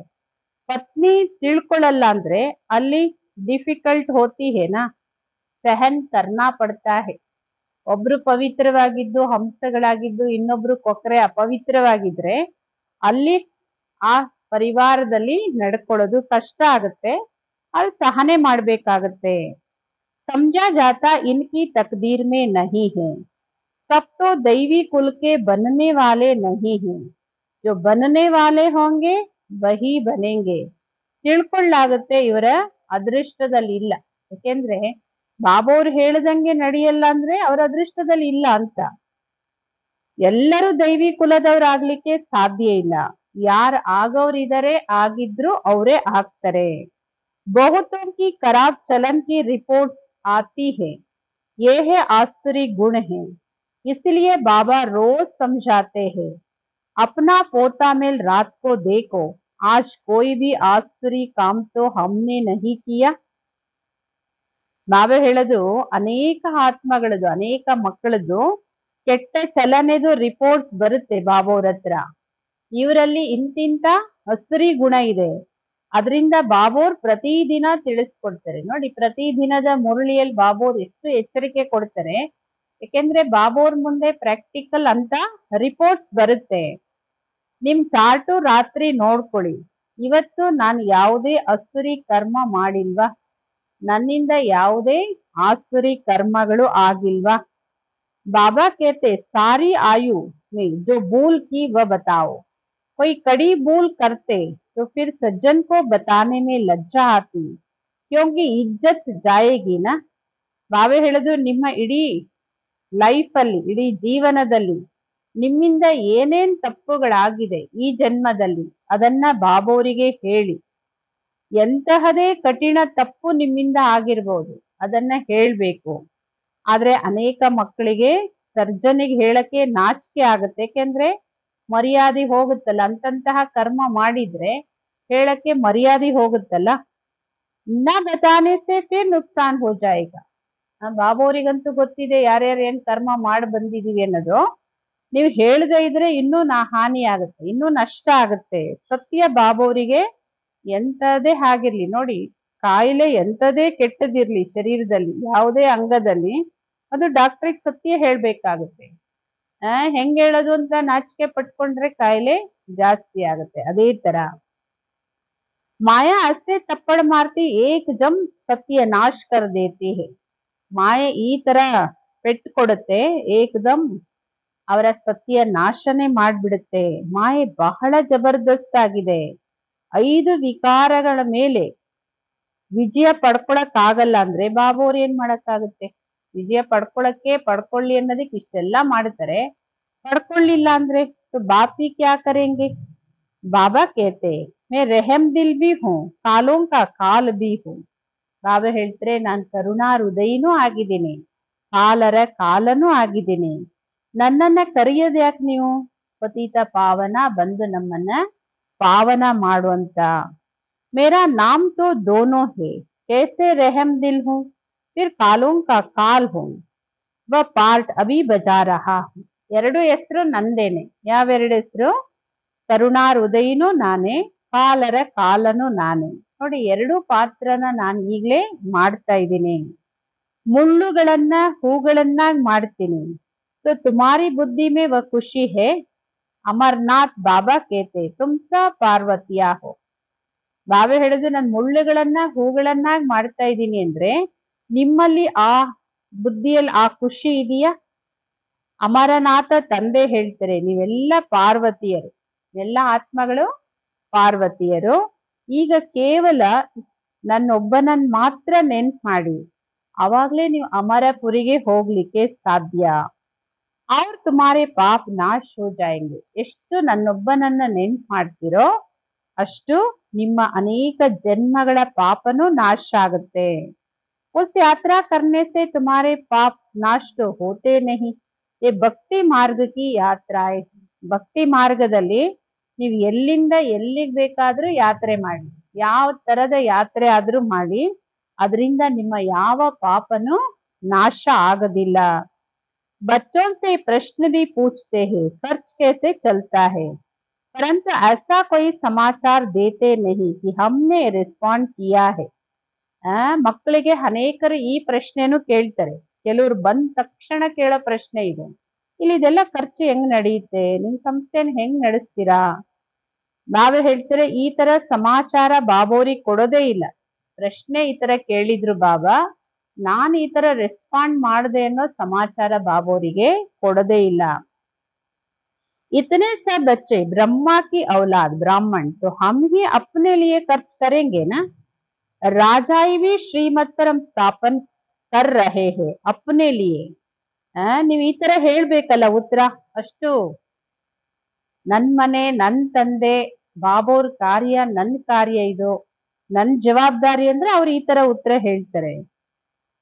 ಪತ್ನಿ ತಿಳ್ಕೊಳ್ಳಲ್ಲ ಅಂದ್ರೆ ಅಲ್ಲಿ ಡಿಫಿಕಲ್ಟ್ ಹೋತಿ ಹೇನಾ, ಸಹನ್ ಕರ್ನಾ ಪಡ್ತಾ ಹೇ. ಒಬ್ರು ಪವಿತ್ರವಾಗಿದ್ದು ಹಂಸಗಳಾಗಿದ್ದು ಇನ್ನೊಬ್ರು ಕೊಕ್ರೆ ಅಪವಿತ್ರವಾಗಿದ್ರೆ ಅಲ್ಲಿ ಆ ಪರಿವಾರದಲ್ಲಿ ನಡ್ಕೊಳ್ಳೋದು ಕಷ್ಟ ಆಗುತ್ತೆ, ಅಲ್ಲಿ ಸಹನೆ ಮಾಡ್ಬೇಕಾಗತ್ತೆ. समझा जाता इनकी तकदीर में नहीं है, सब तो दैवी कुल के बनने वाले नहीं हैं, जो बनने वाले होंगे वही बनेंगे. ತಿಳ್ಕೊಳ್ಳಾಗುತ್ತೆ ಇವರ ಅದೃಷ್ಟದಲ್ಲಿ ಇಲ್ಲ, ಯಾಕೆಂದ್ರೆ ಬಾಬೋರ್ ಹೇಳ್ದಂಗೆ ನಡೆಯಲ್ಲ ಅಂದ್ರೆ ಅವರ ಅದೃಷ್ಟದಲ್ಲಿ ಇಲ್ಲ ಅಂತ. ಎಲ್ಲರೂ ದೈವಿ ಕುಲದವರಾಗ್ಲಿಕ್ಕೆ ಸಾಧ್ಯ ಇಲ್ಲ, ಯಾರು ಆಗೋರಿದ್ದಾರೆ ಆಗಿದ್ರು ಅವರೇ ಆಗ್ತಾರೆ. बहुतों की खराब चलन की रिपोर्ट्स आती है, ये है आसुरी गुण है, इसलिए बाबा रोज समझाते हैं अपना पोता मेल रात को देखो, आज कोई भी आसुरी काम तो हमने नहीं किया. ನಾವೇ ಹೇಳೋದು ಅನೇಕ ಆತ್ಮಗಳದ್ದು ಅನೇಕ ಮಕ್ಕಳದ್ದು ಕೆಟ್ಟ ಚಲನೆದು ರಿಪೋರ್ಟ್ಸ್ ಬರುತ್ತೆ ಬಾಬೋರ್ ಹತ್ರ, ಇವರಲ್ಲಿ ಇಂತಿಂತ ಹಸುರಿ ಗುಣ ಇದೆ, ಅದರಿಂದ ಬಾಬೋರ್ ಪ್ರತಿದಿನ ತಿಳಿಸ್ಕೊಡ್ತಾರೆ. ನೋಡಿ ಪ್ರತಿದಿನದ ಮುರಳಿಯಲ್ಲಿ ಬಾಬೋರ್ ಎಷ್ಟು ಎಚ್ಚರಿಕೆ ಕೊಡ್ತಾರೆ, ಯಾಕೆಂದ್ರೆ ಬಾಬೋರ್ ಮುಂದೆ ಪ್ರಾಕ್ಟಿಕಲ್ ಅಂತ ರಿಪೋರ್ಟ್ಸ್ ಬರುತ್ತೆ. ನಿಮ್ ಚಾರ್ಟು ರಾತ್ರಿ ನೋಡ್ಕೊಳ್ಳಿ, ಇವತ್ತು ನಾನು ಯಾವುದೇ ಅಸುರಿ ಕರ್ಮ ಮಾಡಿಲ್ವಾ, ನನ್ನಿಂದ ಯಾವುದೇ ಆಸುರಿ ಕರ್ಮಗಳು ಆಗಿಲ್ವಾ. बाबा कहते सारी आयु में जो भूल की वह बताओ, कोई कड़ी भूल करते तो फिर सज्जन को बताने में लज्जा आती, क्योंकि इज्जत जाएगी ना. ಬಾಬಾ ಹೇಳೋದು ನಿಮ್ಮ ಇಡೀ ಲೈಫಲ್ಲಿ ಇಡೀ ಜೀವನದಲ್ಲಿ ನಿಮ್ಮಿಂದ ಏನೇನ್ ತಪ್ಪುಗಳಾಗಿದೆ ಈ ಜನ್ಮದಲ್ಲಿ ಅದನ್ನ ಬಾಬೋರಿಗೆ ಹೇಳಿ. ಎಂತಹದೇ ಕಠಿಣ ತಪ್ಪು ನಿಮ್ಮಿಂದ ಆಗಿರ್ಬೋದು ಅದನ್ನ ಹೇಳ್ಬೇಕು, ಆದ್ರೆ ಅನೇಕ ಮಕ್ಕಳಿಗೆ ಸರ್ಜನಿಗೆ ಹೇಳಕ್ಕೆ ನಾಚಿಕೆ ಆಗುತ್ತೆ, ಯಾಕೆಂದ್ರೆ ಮರ್ಯಾದೆ ಹೋಗುತ್ತಲ್ಲ, ಅಂತಂತಹ ಕರ್ಮ ಮಾಡಿದ್ರೆ ಹೇಳಕ್ಕೆ ಮರ್ಯಾದೆ ಹೋಗುತ್ತಲ್ಲ. ನ ಬತಾನೆ ಸೆ ಫಿರ್ ನುಕ್ಸಾನ್ ಹೋ ಜಾಯೇಗಾ. ಬಾಬೋರಿಗಂತೂ ಗೊತ್ತಿದೆ ಯಾರ್ಯಾರು ಏನ್ ಕರ್ಮ ಮಾಡಿ ಬಂದಿದೀವಿ ಅನ್ನೋದು, ನೀವು ಹೇಳದೇ ಇದ್ರೆ ಇನ್ನೂ ಹಾನಿ ಆಗುತ್ತೆ, ಇನ್ನೂ ನಷ್ಟ ಆಗುತ್ತೆ. ಸತ್ಯ ಬಾಬೋರಿಗೆ ಎಂತದೇ ಆಗಿರ್ಲಿ ನೋಡಿ ಕಾಯಿಲೆ ಎಂಥದೇ ಕೆಟ್ಟದಿರ್ಲಿ ಶರೀರದಲ್ಲಿ ಯಾವುದೇ ಅಂಗದಲ್ಲಿ ಅದು ಡಾಕ್ಟ್ರಿಗೆ ಸತ್ಯ ಹೇಳ್ಬೇಕಾಗುತ್ತೆ. ಹೆಂಗ್ ಹೇಳೋದು ಅಂತ ನಾಚಿಕೆ ಪಟ್ಕೊಂಡ್ರೆ ಕಾಯಿಲೆ ಜಾಸ್ತಿ ಆಗುತ್ತೆ. ಅದೇ ತರ ಮಾಯಾ ಅಷ್ಟೇ ತಪ್ಪड़ ಮಾರ್ತಿ ಏಕದಂ ಸತ್ಯನಾಶ ಕರ್ ದೇತಿ ಹೈ. ಮಾಯೆ ಈ ತರ ಪೆಟ್ಟು ಕೊಡುತ್ತೆ, ಏಕದಂ ಅವರ ಸತ್ಯ ನಾಶನೇ ಮಾಡ್ಬಿಡುತ್ತೆ. ಮಾಯೆ ಬಹಳ ಜಬರ್ದಸ್ತ್ ಆಗಿದೆ. 5 ವಿಕಾರಗಳ ಮೇಲೆ ವಿಜಯ ಪಡ್ಕೊಳಕ್ ಆಗಲ್ಲ ಅಂದ್ರೆ ಬಾಬಾ ಅವ್ರು ಏನ್ ಮಾಡಕ್ಕಾಗುತ್ತೆ? ವಿಜಯ ಪಡ್ಕೊಳ್ಳಿ ಅನ್ನೋದಕ್ಕೆ ಇಷ್ಟೆಲ್ಲ ಮಾಡ್ತಾರೆ, ಪಡ್ಕೊಳ್ಳಿಲ್ಲ ಅಂದ್ರೆ ಬಾಪಿ ಕ್ಯಾ ಕರೆಂಗೆ? ಬಾಬಾ ಕೇತೆ ಮೇ ರೆಹಮ್ ದಿಲ್ ಬಿ ಹೂ, ಕಾಲೋಂ ಕಾ ಕಾಲ್ ಬಿ ಹೂ. ಬಾಬಾ ಹೇಳ್ತಾರೆ, ನಾನ್ ಕರುಣಾ ಹೃದಯನೂ ಆಗಿದ್ದೀನಿ, ಕಾಲರ ಕಾಲನೂ ಆಗಿದ್ದೀನಿ. ನನ್ನನ್ನ ಕರೆಯೋದು ಯಾಕೆ ನೀವು? ಪತಿತ ಪಾವನ ಬಂದು ನಮ್ಮನ್ನ ಪಾವನ ಮಾಡುವಂತ. मेरा नाम तो दोनों है, कैसे रहम दिल हूँ फिर कालों का काल हूँ, वह पार्ट अभी बजा रहा हूँ. 2 ಹೆಸರು ನಂದೇನೆ. ಯಾವೆರಡು ಹೆಸರು? ಕರುಣಾ ಹೃದಯನೂ ನಾನೇ, ಕಾಲರ ಕಾಲನು ನಾನೇ. ನೋಡಿ, 2 ಪಾತ್ರನ ನಾನು ಈಗ್ಲೇ ಮಾಡ್ತಾ ಇದ್ದೀನಿ. ಮುಳ್ಳುಗಳನ್ನ ಹೂಗಳನ್ನಾಗಿ ಮಾಡ್ತೀನಿ. तो तुम्हारी बुद्धि में वह खुशी है, अमरनाथ बाबा कहते तुम सब पार्वतिया हो. ಬಾಬಾ ಹೇಳಿದ್ರೆ ನಾನು ಮುಳ್ಳುಗಳನ್ನ ಹೂಗಳನ್ನಾಗಿ ಮಾಡ್ತಾ ಇದ್ದೀನಿ ಅಂದ್ರೆ ನಿಮ್ಮಲ್ಲಿ ಆ ಬುದ್ಧಿಯಲ್ಲಿ ಆ ಖುಷಿ ಇದೆಯಾ? ಅಮರನಾಥ ತಂದೆ ಹೇಳ್ತಾರೆ, ನೀವೆಲ್ಲ ಪಾರ್ವತಿಯರು, ಎಲ್ಲ ಆತ್ಮಗಳು ಪಾರ್ವತಿಯರು. ಈಗ ಕೇವಲ ನನ್ನೊಬ್ಬನನ್ನ ಮಾತ್ರ ನೆನ್ಪು ಮಾಡಿ, ಅವಾಗ್ಲೇ ನೀವು ಅಮರಪುರಿಗೆ ಹೋಗ್ಲಿಕ್ಕೆ ಸಾಧ್ಯ. ಅವ್ರ ತುಮಾರೆ ಪಾಪ ನಾಶ್ ಹೋ ಜಾಯಂಗೆ. ಎಷ್ಟು ನನ್ನೊಬ್ಬನನ್ನ ನೆನ್ಪು ಮಾಡ್ತಿರೋ ಅಷ್ಟು ನಿಮ್ಮ ಅನೇಕ ಜನ್ಮಗಳ ಪಾಪನೂ ನಾಶ ಆಗುತ್ತೆ. उस यात्रा करने से तुम्हारे पाप नाश तो होते नहीं. ये ಭಕ್ತಿ ಮಾರ್ಗ ಕಿ ಯಾತ್ರಾಯ್. ಭಕ್ತಿ ಮಾರ್ಗದಲ್ಲಿ ನೀವು ಎಲ್ಲಿಂದ ಎಲ್ಲಿಗೆ ಬೇಕಾದ್ರೂ ಯಾತ್ರೆ ಮಾಡಿ, ಯಾವ ತರದ ಯಾತ್ರೆ ಆದ್ರೂ ಮಾಡಿ, ಅದರಿಂದ ನಿಮ್ಮ ಯಾವ ಪಾಪನೂ ನಾಶ ಆಗೋದಿಲ್ಲ. बच्चों से प्रश्न भी पूछते हैं, खर्च कैसे चलता है, परंतु ऐसा कोई समाचार देते नहीं कि हमने रिस्पॉन्ड किया है. ಮಕ್ಕಳಿಗೆ ಅನೇಕರು ಈ ಪ್ರಶ್ನೆನೂ ಕೇಳ್ತಾರೆ. ಕೆಲವರು ಬಂದ ತಕ್ಷಣ ಕೇಳೋ ಪ್ರಶ್ನೆ ಇದೆ, ಇಲ್ಲಿ ಇದೆಲ್ಲ ಖರ್ಚು ಹೆಂಗ್ ನಡೆಯುತ್ತೆ, ನಿಮ್ ಸಂಸ್ಥೆನ ಹೆಂಗ್ ನಡೆಸ್ತೀರಾ? ಬಾಬಾ ಹೇಳ್ತಾರೆ, ಈ ತರ ಸಮಾಚಾರ ಬಾಬೋರಿಗೆ ಕೊಡೋದೇ ಇಲ್ಲ. ಪ್ರಶ್ನೆ ಈ ತರ ಕೇಳಿದ್ರು ಬಾಬಾ, ನಾನು ಈ ತರ ರೆಸ್ಪಾಂಡ್ ಮಾಡದೆ ಅನ್ನೋ ಸಮಾಚಾರ ಬಾಬೋರಿಗೆ ಕೊಡೋದೇ ಇಲ್ಲ. इतने सब बच्चे ब्रह्मा की औलाद ब्राह्मण, तो हम ही अपने लिए खर्च करेंगे ना. राजाई भी श्रीमत पर हम स्थापन कर रहे हैं अपने लिए. ನೀವು ಈ ತರ ಹೇಳ್ಬೇಕಲ್ಲ ಉತ್ತರ. ಅಷ್ಟು ನನ್ ಮನೆ, ನನ್ ತಂದೆ, ಬಾಬೋರ್ ಕಾರ್ಯ, ನನ್ ಕಾರ್ಯ ಇದು, ನನ್ ಜವಾಬ್ದಾರಿ ಅಂದ್ರೆ ಅವ್ರು ಈ ತರ ಉತ್ತರ ಹೇಳ್ತಾರೆ.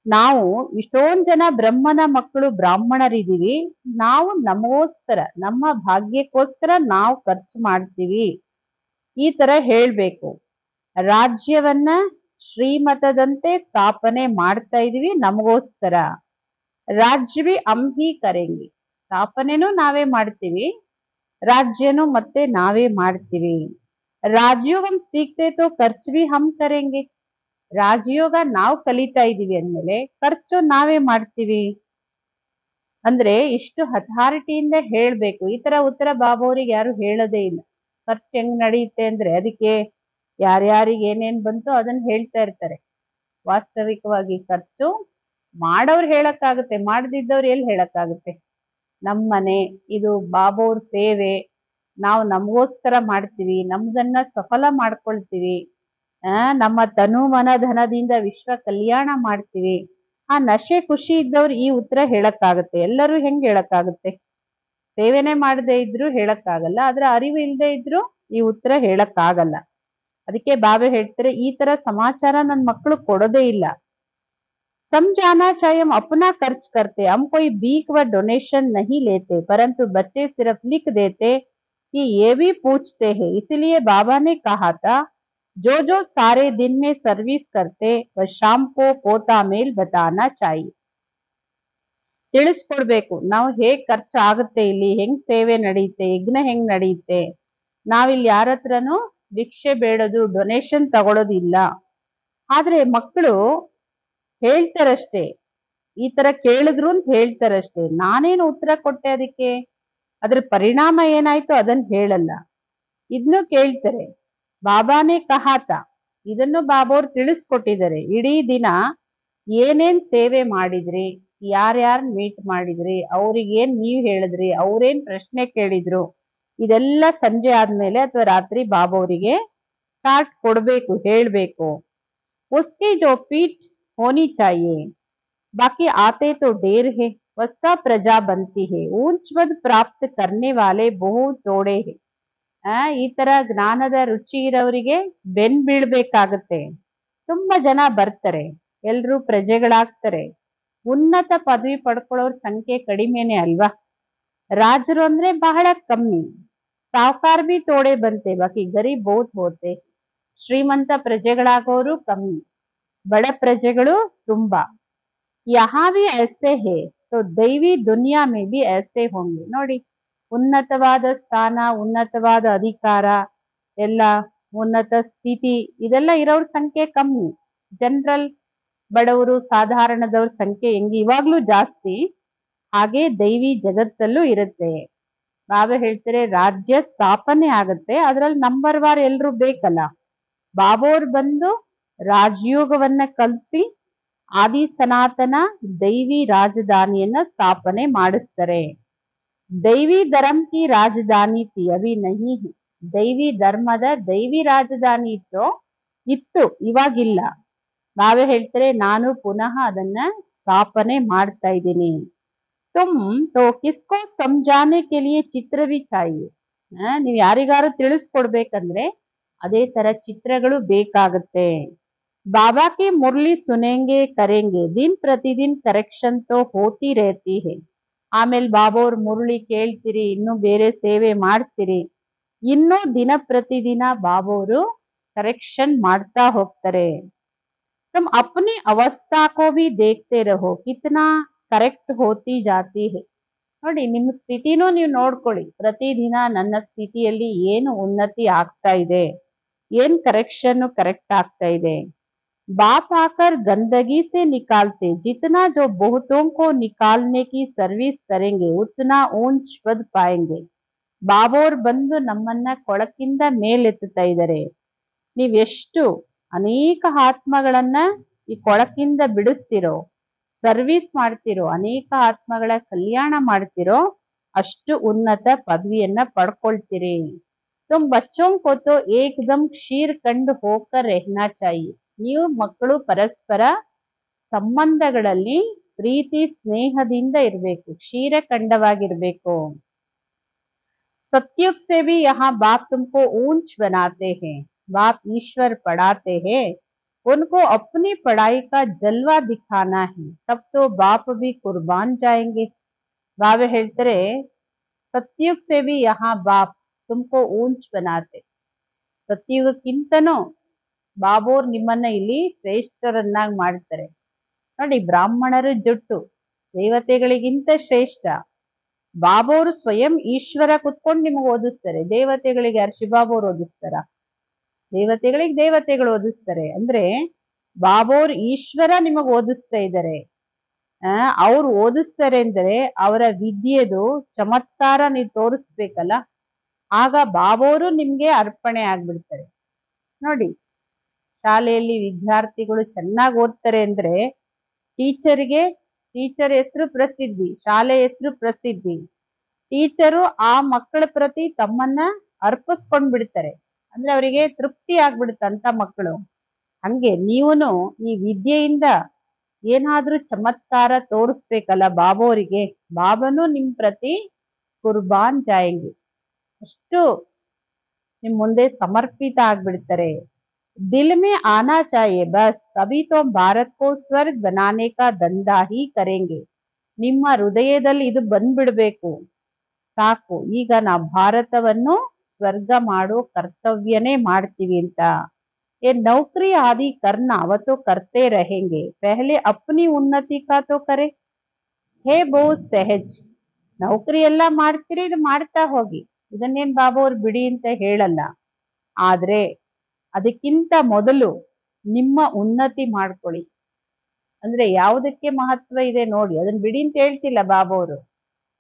ನಾವು ಇಷ್ಟೊಂದ್ ಜನ ಬ್ರಹ್ಮನ ಮಕ್ಕಳು ಬ್ರಾಹ್ಮಣರಿದ್ದೀವಿ, ನಾವು ನಮಗೋಸ್ಕರ, ನಮ್ಮ ಭಾಗ್ಯಕ್ಕೋಸ್ಕರ ನಾವು ಖರ್ಚು ಮಾಡ್ತೀವಿ, ಈ ತರ ಹೇಳ್ಬೇಕು. ರಾಜ್ಯವನ್ನ ಶ್ರೀಮತದಂತೆ ಸ್ಥಾಪನೆ ಮಾಡ್ತಾ ಇದೀವಿ ನಮಗೋಸ್ಕರ. ರಾಜ್ಯವೇ ಹಿ ಕರೆಂಗಿ. ಸ್ಥಾಪನೆನೂ ನಾವೇ ಮಾಡ್ತೀವಿ, ರಾಜ್ಯನೂ ಮತ್ತೆ ನಾವೇ ಮಾಡ್ತೀವಿ. ರಾಜಯೋಗಂ ಸೀಖ್ತೆ ತೋ ಖರ್ಚು ಭಿ ಹಮ್ ಕರೆಂಗೆ. ರಾಜಯೋಗ ನಾವು ಕಲಿತಾ ಇದೀವಿ ಅಂದ್ಮೇಲೆ ಖರ್ಚು ನಾವೇ ಮಾಡ್ತೀವಿ. ಅಂದ್ರೆ ಇಷ್ಟು ಅಥಾರಿಟಿಯಿಂದ ಹೇಳ್ಬೇಕು. ಈ ತರ ಉತ್ತರ ಬಾಬೋರಿಗೆ ಯಾರು ಹೇಳೋದೇ ಇಲ್ಲ. ಖರ್ಚು ಹೆಂಗ್ ನಡೆಯುತ್ತೆ ಅಂದ್ರೆ ಅದಕ್ಕೆ ಯಾರ್ಯಾರಿಗೆ ಏನೇನ್ ಬಂತು ಅದನ್ನ ಹೇಳ್ತಾ ಇರ್ತಾರೆ. ವಾಸ್ತವಿಕವಾಗಿ ಖರ್ಚು ಮಾಡೋರು ಹೇಳಕ್ಕಾಗುತ್ತೆ, ಮಾಡದಿದ್ದವ್ರು ಎಲ್ಲಿ ಹೇಳಕ್ಕಾಗುತ್ತೆ? ನಮ್ಮನೆ ಇದು ಬಾಬೋರ್ ಸೇವೆ, ನಾವು ನಮಗೋಸ್ಕರ ಮಾಡ್ತೀವಿ, ನಮ್ದನ್ನ ಸಫಲ ಮಾಡ್ಕೊಳ್ತೀವಿ, ನಮ್ಮ ತನು ಮನ ಧನದಿಂದ ವಿಶ್ವ ಕಲ್ಯಾಣ ಮಾಡ್ತೀವಿ. ಆ ನಶೆ ಖುಷಿ ಇದ್ದವ್ರು ಈ ಉತ್ತರ ಹೇಳಕ್ಕಾಗತ್ತೆ. ಎಲ್ಲರೂ ಹೆಂಗ್ ಹೇಳಕ್ಕಾಗುತ್ತೆ? ಸೇವೆನೆ ಮಾಡದೇ ಇದ್ರು ಹೇಳಕ್ಕಾಗಲ್ಲ, ಆದ್ರೆ ಅರಿವು ಇಲ್ಲದೆ ಇದ್ರು ಈ ಉತ್ತರ ಹೇಳಕ್ಕಾಗಲ್ಲ. ಅದಕ್ಕೆ ಬಾಬಾ ಹೇಳ್ತಾರೆ, ಈ ತರ ಸಮಾಚಾರ ನನ್ ಮಕ್ಕಳು ಕೊಡೋದೇ ಇಲ್ಲ. समझाना चाहिए हम अपना खर्च करते, हम कोई भीख व डोनेशन नहीं लेते, परंतु बच्चे सिर्फ लिख देते कि ये भी पूछते हैं. इसलिए बाबा ने कहा था, जो जो सारे दिन में सर्विस करते वह शाम को पोता मेल बताना चाहिए. ತಿಳಿಸ್ಕೊಡ್ಬೇಕು ನಾವು ಹೇಗ್ ಖರ್ಚು ಆಗುತ್ತೆ, ಇಲ್ಲಿ ಹೆಂಗ್ ಸೇವೆ ನಡೆಯುತ್ತೆ, ಯಜ್ಞ ಹೆಂಗ್ ನಡೆಯುತ್ತೆ. ನಾವಿಲ್ಲಿ ಯಾರ ಹತ್ರನೂ ಭಿಕ್ಷೆ ಬೇಡೋದು, ಡೊನೇಷನ್ ತಗೊಳ್ಳೋದಿಲ್ಲ. ಆದ್ರೆ ಮಕ್ಕಳು ಹೇಳ್ತಾರಷ್ಟೇ, ಈ ತರ ಕೇಳಿದ್ರು ಅಂತ ಹೇಳ್ತಾರಷ್ಟೇ. ನಾನೇನು ಉತ್ತರ ಕೊಟ್ಟೆ ಅದಕ್ಕೆ, ಅದ್ರ ಪರಿಣಾಮ ಏನಾಯ್ತು ಅದನ್ನ ಹೇಳಲ್ಲ. ಇದ್ನು ಕೇಳ್ತಾರೆ, ಬಾಬಾನೇ ಕಹಾತ, ಇದನ್ನು ಬಾಬೋರ್ ತಿಳಿಸ್ಕೊಟ್ಟಿದ್ದಾರೆ. ಇಡೀ ದಿನ ಏನೇನ್ ಸೇವೆ ಮಾಡಿದ್ರಿ, ಯಾರ್ಯಾರ್ ಮೀಟ್ ಮಾಡಿದ್ರಿ, ಅವ್ರಿಗೇನ್ ನೀವ್ ಹೇಳಿದ್ರಿ, ಅವ್ರೇನ್ ಪ್ರಶ್ನೆ ಕೇಳಿದ್ರು, ಇದೆಲ್ಲ ಸಂಜೆ ಆದ್ಮೇಲೆ ಅಥವಾ ರಾತ್ರಿ ಬಾಬೋರಿಗೆ ಚಾರ್ಟ್ ಕೊಡ್ಬೇಕು, ಹೇಳ್ಬೇಕು. ಉಸ್ಕಿ ಜೋ ಪೀಠ್ ಹೋನಿ ಚಾಹಿಯೆ, बाकी आते तो ढेर है, वह सब प्रजा बनती है, ऊंच पद प्राप्त करने वाले बहुत थोड़े है. ಈ ತರ ಜ್ಞಾನದ ರುಚಿ ಇರೋರಿಗೆ ಬೆನ್ ಬೀಳ್ಬೇಕಾಗತ್ತೆ. ತುಂಬಾ ಜನ ಬರ್ತಾರೆ, ಎಲ್ರೂ ಪ್ರಜೆಗಳಾಗ್ತಾರೆ. ಉನ್ನತ ಪದವಿ ಪಡ್ಕೊಳ್ಳೋರ್ ಸಂಖ್ಯೆ ಕಡಿಮೆನೆ ಅಲ್ವಾ. ರಾಜರು ಅಂದ್ರೆ ಬಹಳ ಕಮ್ಮಿ. ಸಾವುಕಾರ ಬಿ ತೋಡೆ ಬಂತೆ, ಬಾಕಿ ಗರೀಬ್ ಬಹುತ್ ಹೋತೆ. ಶ್ರೀಮಂತ ಪ್ರಜೆಗಳಾಗೋರು ಕಮ್ಮಿ, ಬಡ ಪ್ರಜೆಗಳು ತುಂಬಾ. यहाँ भी ऐसे है तो दैवी दुनिया में भी ऐसे होंगे. ನೋಡಿ, ಉನ್ನತವಾದ ಸ್ಥಾನ, ಉನ್ನತವಾದ ಅಧಿಕಾರ, ಎಲ್ಲ ಉನ್ನತ ಸ್ಥಿತಿ, ಇದೆಲ್ಲ ಇರೋರ್ ಸಂಖ್ಯೆ ಕಮ್ಮಿ. ಜನರಲ್ ಬಡವರು, ಸಾಧಾರಣದವ್ರ ಸಂಖ್ಯೆ ಹೆಂಗೆ ಇವಾಗ್ಲೂ ಜಾಸ್ತಿ, ಹಾಗೆ ದೈವಿ ಜಗತ್ತಲ್ಲೂ ಇರುತ್ತೆ. ಬಾಬಾ ಹೇಳ್ತಾರೆ ರಾಜ್ಯ ಸ್ಥಾಪನೆ ಆಗತ್ತೆ, ಅದ್ರಲ್ಲಿ ನಂಬರ್ ವಾರ್ ಎಲ್ರು ಬೇಕಲ್ಲ. ಬಾಬೋರ್ ಬಂದು ರಾಜಯೋಗವನ್ನ ಕಲ್ಸಿ ಆದಿ ಸನಾತನ ದೈವಿ ರಾಜಧಾನಿಯನ್ನ ಸ್ಥಾಪನೆ ಮಾಡಿಸ್ತಾರೆ. ದೈವಿ ಧರ್ಮ ಕಿ ರಾಜಧಾನಿ ತಿ, ಅಭಿ ನಹಿ ಹೈ. ದೈವಿ ಧರ್ಮದ ದೈವಿ ರಾಜಧಾನಿ ಇತ್ತು, ಇವಾಗಿಲ್ಲ. ನಾವೇ ಹೇಳ್ತಾರೆ ನಾನು ಪುನಃ ಅದನ್ನ ಸ್ಥಾಪನೆ ಮಾಡ್ತಾ ಇದ್ದೀನಿ. ತುಮ್ ತೋ ಕಿಸ್ಕೋ ಸಮಜಾನೆ ಕೆ ಲಿಯೆ ಚಿತ್ರ ಬಿ ಚಾಹಿಯೆ. ನೀವ್ ಯಾರಿಗಾರು ತಿಳಿಸ್ಕೊಡ್ಬೇಕಂದ್ರೆ ಅದೇ ತರ ಚಿತ್ರಗಳು ಬೇಕಾಗತ್ತೆ. बाबा की मुरली सुनेंगे करेंगे, दिन प्रतिदिन करेक्शन तो होती रहती है. ಆಮೇಲೆ ಬಾಬೋರ್ ಮುರಳಿ ಕೇಳ್ತೀರಿ, ಇನ್ನು ಬೇರೆ ಸೇವೆ ಮಾಡ್ತೀರಿ, ಇನ್ನೂ ದಿನ ಪ್ರತಿದಿನ ಬಾಬೋರು ಕರೆಕ್ಷನ್ ಮಾಡ್ತಾ ಹೋಗ್ತಾರೆ. तुम अपनी अवस्था को भी देखते रहो कितना ಕರೆಕ್ಟ್ ಹೋತಿ ಜಾತಿ है. ನೋಡಿ, ನಿಮ್ಮ ಸ್ಥಿತಿನೂ ನೀವು ನೋಡ್ಕೊಳ್ಳಿ. ಪ್ರತಿದಿನ ನನ್ನ ಸ್ಥಿತಿಯಲ್ಲಿ ಏನು ಉನ್ನತಿ ಆಗ್ತಾ ಇದೆ, ಏನ್ ಕರೆಕ್ಟ್ ಆಗ್ತಾ ಇದೆ. बाप आकर गंदगी से निकालते, जितना जो बहुतों को निकालने की सर्विस करेंगे उतना ऊंच पद पाएंगे. ಬಾಬೋರ್ ಬಂದು ನಮ್ಮನ್ನ ಕೊಳಕಿಂದ ಮೇಲೆತ್ತುತ್ತಾ ಇದ್ದಾರೆ. ನೀವೆಷ್ಟು ಅನೇಕ ಆತ್ಮಗಳನ್ನ ಈ ಕೊಳಕಿಂದ ಬಿಡಿಸ್ತಿರೋ, ಸರ್ವಿಸ್ ಮಾಡ್ತಿರೋ, ಅನೇಕ ಆತ್ಮಗಳ ಕಲ್ಯಾಣ ಮಾಡ್ತಿರೋ, ಅಷ್ಟು ಉನ್ನತ ಪದವಿಯನ್ನ ಪಡ್ಕೊಳ್ತೀರಿ. ತುಮ್ ಬಚ್ಚೋಂ ಕೋ ತೋ ಏಕದಮ್ ಕ್ಷೀರ್ ಕಂಡ್ ಹೋಕರ್ ರೆಹನಾ ಚಾಹಿಯೆ. ನೀವು ಮಕ್ಕಳು ಪರಸ್ಪರ ಸಂಬಂಧಗಳಲ್ಲಿ ಪ್ರೀತಿ ಸ್ನೇಹದಿಂದ ಇರಬೇಕು, ಕ್ಷೀರಖಂಡವಾಗಿರ್ಬೇಕು. सत्युग से भी यहाँ बाप तुमको ऊंच बनाते हैं. बाप ईश्वर पढ़ाते हैं, उनको अपनी पढ़ाई का जलवा दिखाना है, तब तो बाप भी कुर्बान जाएंगे. बाबा ಹೇಳ್ತಾರೆ ಸತ್ಯುಗ್ से भी यहाँ बाप तुमको ऊंच बनाते. ಸತ್ಯುಗಕ್ಕಿಂತನೂ ಬಾಬೋರ್ ನಿಮ್ಮನ್ನ ಇಲ್ಲಿ ಶ್ರೇಷ್ಠರನ್ನಾಗಿ ಮಾಡ್ತಾರೆ. ನೋಡಿ, ಬ್ರಾಹ್ಮಣರ ಜೊಟ್ಟು ದೇವತೆಗಳಿಗಿಂತ ಶ್ರೇಷ್ಠ. ಬಾಬೋರು ಸ್ವಯಂ ಈಶ್ವರ ಕುತ್ಕೊಂಡು ನಿಮಗೆ ಓದಿಸ್ತಾರೆ. ದೇವತೆಗಳಿಗೆ ಯಾರು ಶಿವಬಾಬೋರ್ ಓದಿಸ್ತಾರ? ದೇವತೆಗಳಿಗೆ ದೇವತೆಗಳು ಓದಿಸ್ತಾರೆ. ಅಂದ್ರೆ ಬಾಬೋರ್ ಈಶ್ವರ ನಿಮಗ್ ಓದಿಸ್ತಾ ಇದ್ದಾರೆ. ಅವ್ರು ಓದಿಸ್ತಾರೆ ಅಂದ್ರೆ ಅವರ ವಿದ್ಯೆದು ಚಮತ್ಕಾರ ನೀವು ತೋರಿಸ್ಬೇಕಲ್ಲ, ಆಗ ಬಾಬೋರು ನಿಮ್ಗೆ ಅರ್ಪಣೆ ಆಗ್ಬಿಡ್ತಾರೆ. ನೋಡಿ, ಶಾಲೆಯಲ್ಲಿ ವಿದ್ಯಾರ್ಥಿಗಳು ಚೆನ್ನಾಗಿ ಓದ್ತಾರೆ ಅಂದ್ರೆ ಟೀಚರ್ ಹೆಸರು ಪ್ರಸಿದ್ಧಿ, ಶಾಲೆ ಹೆಸರು ಪ್ರಸಿದ್ಧಿ. ಟೀಚರು ಆ ಮಕ್ಕಳ ಪ್ರತಿ ತಮ್ಮನ್ನ ಅರ್ಪಿಸ್ಕೊಂಡ್ ಬಿಡ್ತಾರೆ, ಅಂದ್ರೆ ಅವರಿಗೆ ತೃಪ್ತಿ ಆಗ್ಬಿಡುತ್ತಂತ ಮಕ್ಕಳು. ಹಂಗೆ ನೀವುನು ಈ ವಿದ್ಯೆಯಿಂದ ಏನಾದ್ರೂ ಚಮತ್ಕಾರ ತೋರಿಸ್ಬೇಕಲ್ಲ ಬಾಬೋರಿಗೆ, ಬಾಬನು ನಿಮ್ ಪ್ರತಿ ಕುರ್ಬಾನ್ ಜಾಯಂಗೆ, ಅಷ್ಟು ನಿಮ್ ಮುಂದೆ ಸಮರ್ಪಿತ ಆಗ್ಬಿಡ್ತಾರೆ. दिल में आना चाहिए बस, तभी तो भारत को स्वर्ग बनाने का धंधा ही करेंगे. ನಿಮ್ಮ ಹೃದಯದಲ್ಲಿ ಇದು ಬಂದ್ಬಿಡ್ಬೇಕು, ಸಾಕು, ಈಗ ನಾವು ಭಾರತವನ್ನು ಸ್ವರ್ಗ ಮಾಡೋ ಕರ್ತವ್ಯನೇ ಮಾಡ್ತೀವಿ ಅಂತ. ये नौकरी आदि करना वो तो करते रहेंगे, पहले अपनी उन्नति का तो करे. ಹೇ ಬಹು ಸಹಜ್, ನೌಕರಿ ಎಲ್ಲ ಮಾಡ್ತೀರಿ, ಇದು ಮಾಡ್ತಾ ಹೋಗಿ, ಇದನ್ನೇನ್ ಬಾಬಾ ಅವ್ರು ಬಿಡಿ ಅಂತ ಹೇಳಲ್ಲ. ಆದ್ರೆ ಅದಕ್ಕಿಂತ ಮೊದಲು ನಿಮ್ಮ ಉನ್ನತಿ ಮಾಡ್ಕೊಳ್ಳಿ. ಅಂದ್ರೆ ಯಾವುದಕ್ಕೆ ಮಹತ್ವ ಇದೆ ನೋಡಿ, ಅದನ್ನ ಬಿಡಿ ಅಂತ ಹೇಳ್ತಿಲ್ಲ ಬಾಬಾ ಅವರು.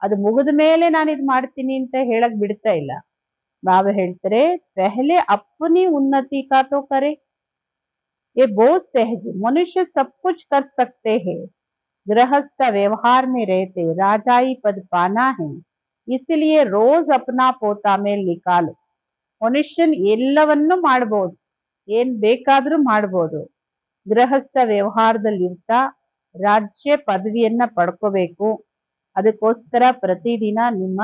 ಅದು ಮುಗಿದ ಮೇಲೆ ನಾನು ಇದು ಮಾಡ್ತೀನಿ ಅಂತ ಹೇಳಕ್ ಬಿಡ್ತಾ ಇಲ್ಲ. ಬಾಬಾ ಹೇಳ್ತಾರೆ, ಪೆಹಲೆ ಅಪ್ಪನಿ ಉನ್ನತಿ ಕಾ ತೋ ಕರೆ. ये बहुत सहज, मनुष्य सब कुछ कर सकते हैं। गृहस्थ व्यवहार में रहते राजाई पद पाना है, इसलिए रोज अपना पोता में निकालो. ಮನುಷ್ಯನ್ ಎಲ್ಲವನ್ನೂ ಮಾಡ್ಬೋದು, ಏನ್ ಬೇಕಾದ್ರೂ ಮಾಡ್ಬೋದು. ಗೃಹಸ್ಥ ವ್ಯವಹಾರದಲ್ಲಿರ್ತಾ ರಾಜ್ಯ ಪದವಿಯನ್ನ ಪಡ್ಕೋಬೇಕು. ಅದಕ್ಕೋಸ್ಕರ ಪ್ರತಿದಿನ ನಿಮ್ಮ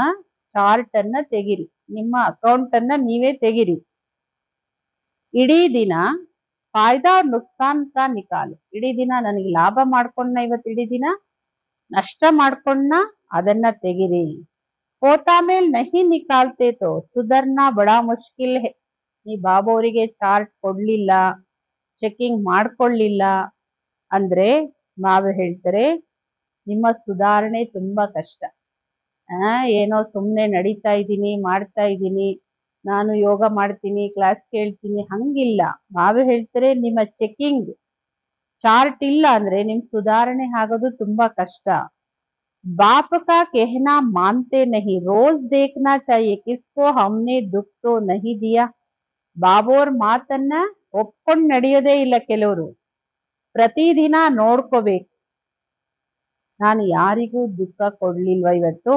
ಚಾರ್ಟ್ ಅನ್ನ ತೆಗಿರಿ, ನಿಮ್ಮ ಅಕೌಂಟ್ ಅನ್ನ ನೀವೇ ತೆಗಿರಿ. ಇಡೀ ದಿನ ಫಾಯ್ದಾ ನುಕ್ಸಾನ್ ಕಾ ನಿಕಾಲು. ಇಡೀ ದಿನ ನನಗೆ ಲಾಭ ಮಾಡ್ಕೊಂಡ, ಇವತ್ತು ಇಡೀ ದಿನ ನಷ್ಟ ಮಾಡ್ಕೊಂಡ, ಅದನ್ನ ತೆಗಿರಿ. ಪೋತಾ ಮೇಲ್ ನಹಿ ನಿಕಾಲ್ತೆ ತೋ ಸುಧರ್ನಾ ಬಡಾ ಮುಷ್ಕಿಲ್ ಹೈ. ನೀ ಬಾಬಾ ಅವರಿಗೆ ಚಾರ್ಟ್ ಕೊಡ್ಲಿಲ್ಲ, ಚೆಕಿಂಗ್ ಮಾಡ್ಕೊಳ್ಳಿಲ್ಲ ಅಂದ್ರೆ ಬಾಬಾ ಹೇಳ್ತಾರೆ, ನಿಮ್ಮ ಸುಧಾರಣೆ ತುಂಬಾ ಕಷ್ಟ. ಏನೋ ಸುಮ್ಮನೆ ನಡೀತಾ ಇದ್ದೀನಿ, ಮಾಡ್ತಾ ಇದ್ದೀನಿ, ನಾನು ಯೋಗ ಮಾಡ್ತೀನಿ, ಕ್ಲಾಸ್ ಕೇಳ್ತೀನಿ, ಹಂಗಿಲ್ಲ. ಬಾಬಾ ಹೇಳ್ತಾರೆ, ನಿಮ್ಮ ಚೆಕಿಂಗ್ ಚಾರ್ಟ್ ಇಲ್ಲ ಅಂದ್ರೆ ನಿಮ್ ಸುಧಾರಣೆ ಆಗೋದು ತುಂಬಾ ಕಷ್ಟ. बाप का कहना मानते नहीं, रोज देखना चाहिए किसको हमने दुख तो नहीं दिया. ಬಾಬೋರ್ ಮಾತನ್ನ ಒಪ್ಕೊಂಡ್ ನಡೆಯೋದೇ ಇಲ್ಲ ಕೆಲವರು. ಪ್ರತಿದಿನ ನೋಡ್ಕೋಬೇಕು, ನಾನು ಯಾರಿಗೂ ದುಃಖ ಕೊಡ್ಲಿಲ್ವಾ ಇವತ್ತು.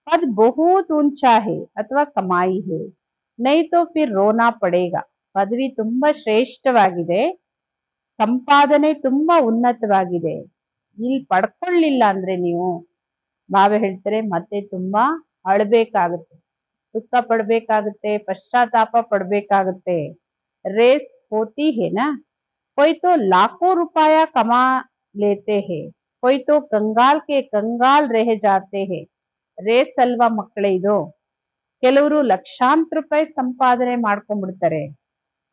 ಪದ್ ಬಹುತ್ ಊಂಚಾ ಹೇ ಅಥವಾ ಕಮಾಯಿ ಹೇ, ನೈ ತೋ ಫಿರ್ ರೋನಾ ಪಡೇಗಾ. ಪದವಿ ತುಂಬಾ ಶ್ರೇಷ್ಠವಾಗಿದೆ, ಸಂಪಾದನೆ ತುಂಬಾ ಉನ್ನತವಾಗಿದೆ. ಇಲ್ಲಿ ಪಡ್ಕೊಳ್ಳಿಲ್ಲ ಅಂದ್ರೆ ನೀವು, ಬಾಬಾ ಹೇಳ್ತಾರೆ, ಮತ್ತೆ ತುಂಬಾ ಅಳ್ಬೇಕಾಗುತ್ತೆ, ದುಃಖ ಪಡ್ಬೇಕಾಗುತ್ತೆ, ಪಶ್ಚಾತ್ತಾಪ ಪಡ್ಬೇಕಾಗುತ್ತೆ. ರೇಸ್ ಹೋತಿ ಹೇನಾ, कोई तो लाखों रुपया कमा लेते हैं, कोई तो कंगाल के कंगाल रह जाते हैं. ರೇಸ್ ಅಲ್ವಾ ಮಕ್ಕಳೇ ಇದು. ಕೆಲವರು ಲಕ್ಷಾಂತರ ರೂಪಾಯಿ ಸಂಪಾದನೆ ಮಾಡ್ಕೊಂಡ್ಬಿಡ್ತಾರೆ,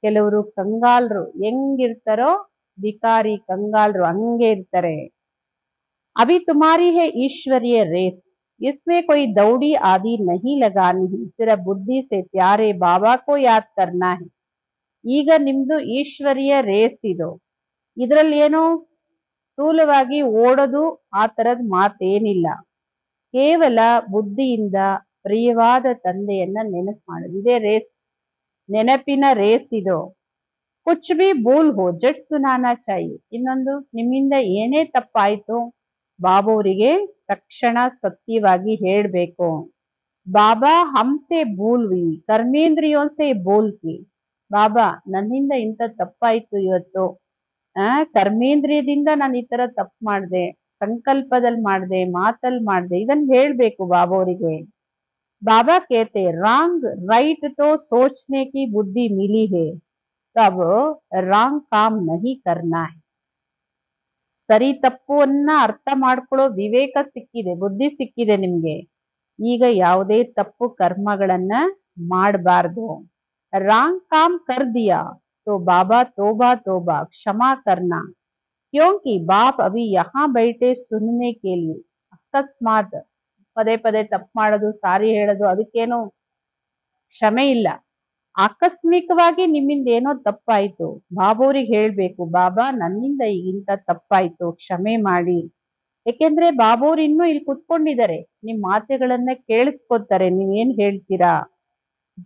ಕೆಲವರು ಕಂಗಾಲ್ರು ಹೆಂಗಿರ್ತಾರೋ, ಭಿಕಾರಿ ಕಂಗಾಲ್ರು ಹಂಗೆ ಇರ್ತಾರೆ. अभी तुम्हारी है ईश्वरीय रेस, इसमें कोई दौड़ी आदि नहीं लगानी है, सिर्फ बुद्धि से प्यारे बाबा को याद करना है. ಈಗ ನಿಮ್ದು ಈಶ್ವರೀಯ ರೇಸ್ ಇದು. ಇದ್ರಲ್ಲಿ ಏನೋ ಸ್ಥೂಲವಾಗಿ ಓಡೋದು ಆ ತರದ್ ಮಾತೇನಿಲ್ಲ. ಕೇವಲ ಬುದ್ಧಿಯಿಂದ ಪ್ರಿಯವಾದ ತಂದೆಯನ್ನ ನೆನಪು ಮಾಡೋದು, ಇದೇ ರೇಸ್, ನೆನಪಿನ ರೇಸ್ ಇದು. ಕುಚ್ ಬಿ ಭೂಲ್ ಹೋ ಜಟ್ ಸುನಾನಾ ಚಾಹಿಯೆ. ಇನ್ನೊಂದು, ನಿಮ್ಮಿಂದ ಏನೇ ತಪ್ಪಾಯ್ತು ಬಾಬೋರಿಗೆ ತಕ್ಷಣ ಸತ್ಯವಾಗಿ ಹೇಳ್ಬೇಕು. ಬಾಬಾ ಹಮ್ಸೆ ಭೂಲ್ ಹುಯಿ, ಕರ್ಮೇಂದ್ರಿಯೋ ಸೆ ಬೋಲ್ ಕಿ. ಬಾಬಾ, ನನ್ನಿಂದ ಇಂಥ ತಪ್ಪಾಯ್ತು ಇವತ್ತು, ಕರ್ಮೇಂದ್ರಿಯದಿಂದ ನಾನು ಈ ತರ ತಪ್ಪು ಮಾಡಿದೆ, ಸಂಕಲ್ಪದಲ್ಲಿ ಮಾಡಿದೆ, ಮಾತಲ್ಲಿ ಮಾಡಿದೆ, ಇದನ್ನ ಹೇಳ್ಬೇಕು ಬಾಬಾ ಅವರಿಗೆ. ಬಾಬಾ ಕೇತೆ ರಾಂಗ್ ರೈಟ್ ತೋ ಸೋಚ್ನೆ ಕಿ ಬುದ್ಧಿ ಮಿಲಿ ಹೇ, ತಬ್ ರಾಂಗ್ ಕಾಮ್ ನಹಿ ಕರ್ನಾ ಹೈ. ಸರಿ ತಪ್ಪುವನ್ನ ಅರ್ಥ ಮಾಡ್ಕೊಳ್ಳೋ ವಿವೇಕ ಸಿಕ್ಕಿದೆ, ಬುದ್ಧಿ ಸಿಕ್ಕಿದೆ ನಿಮ್ಗೆ. ಈಗ ಯಾವುದೇ ತಪ್ಪು ಕರ್ಮಗಳನ್ನ ಮಾಡಬಾರ್ದು. ರಾಂಗ್ ಕಾಮ್ ಕರ್ ದಿಯಾ तो बाबा तोबा तोबा क्षमा करना, क्योंकि बाप अभी यहाँ बैठे सुनने के लिए. ಅಕಸ್ಮಾತ್ ಪದೇ ಪದೇ ತಪ್ಪು ಮಾಡೋದು, ಸಾರಿ ಹೇಳೋದು, ಅದಕ್ಕೇನು ಕ್ಷಮೆ ಇಲ್ಲ. ಆಕಸ್ಮಿಕವಾಗಿ ನಿಮ್ಮಿಂದ ಏನೋ ತಪ್ಪಾಯ್ತು, ಬಾಬೋರಿಗೆ ಹೇಳ್ಬೇಕು, ಬಾಬಾ ನನ್ನಿಂದ ಈಗಿಂತ ತಪ್ಪಾಯ್ತು, ಕ್ಷಮೆ ಮಾಡಿ. ಯಾಕೆಂದ್ರೆ ಬಾಬೋರು ಇನ್ನೂ ಇಲ್ಲಿ ಕುತ್ಕೊಂಡಿದ್ದಾರೆ, ನಿಮ್ ಮಾತುಗಳನ್ನ ಕೇಳಿಸ್ಕೊತಾರೆ, ನೀವೇನ್ ಹೇಳ್ತೀರಾ.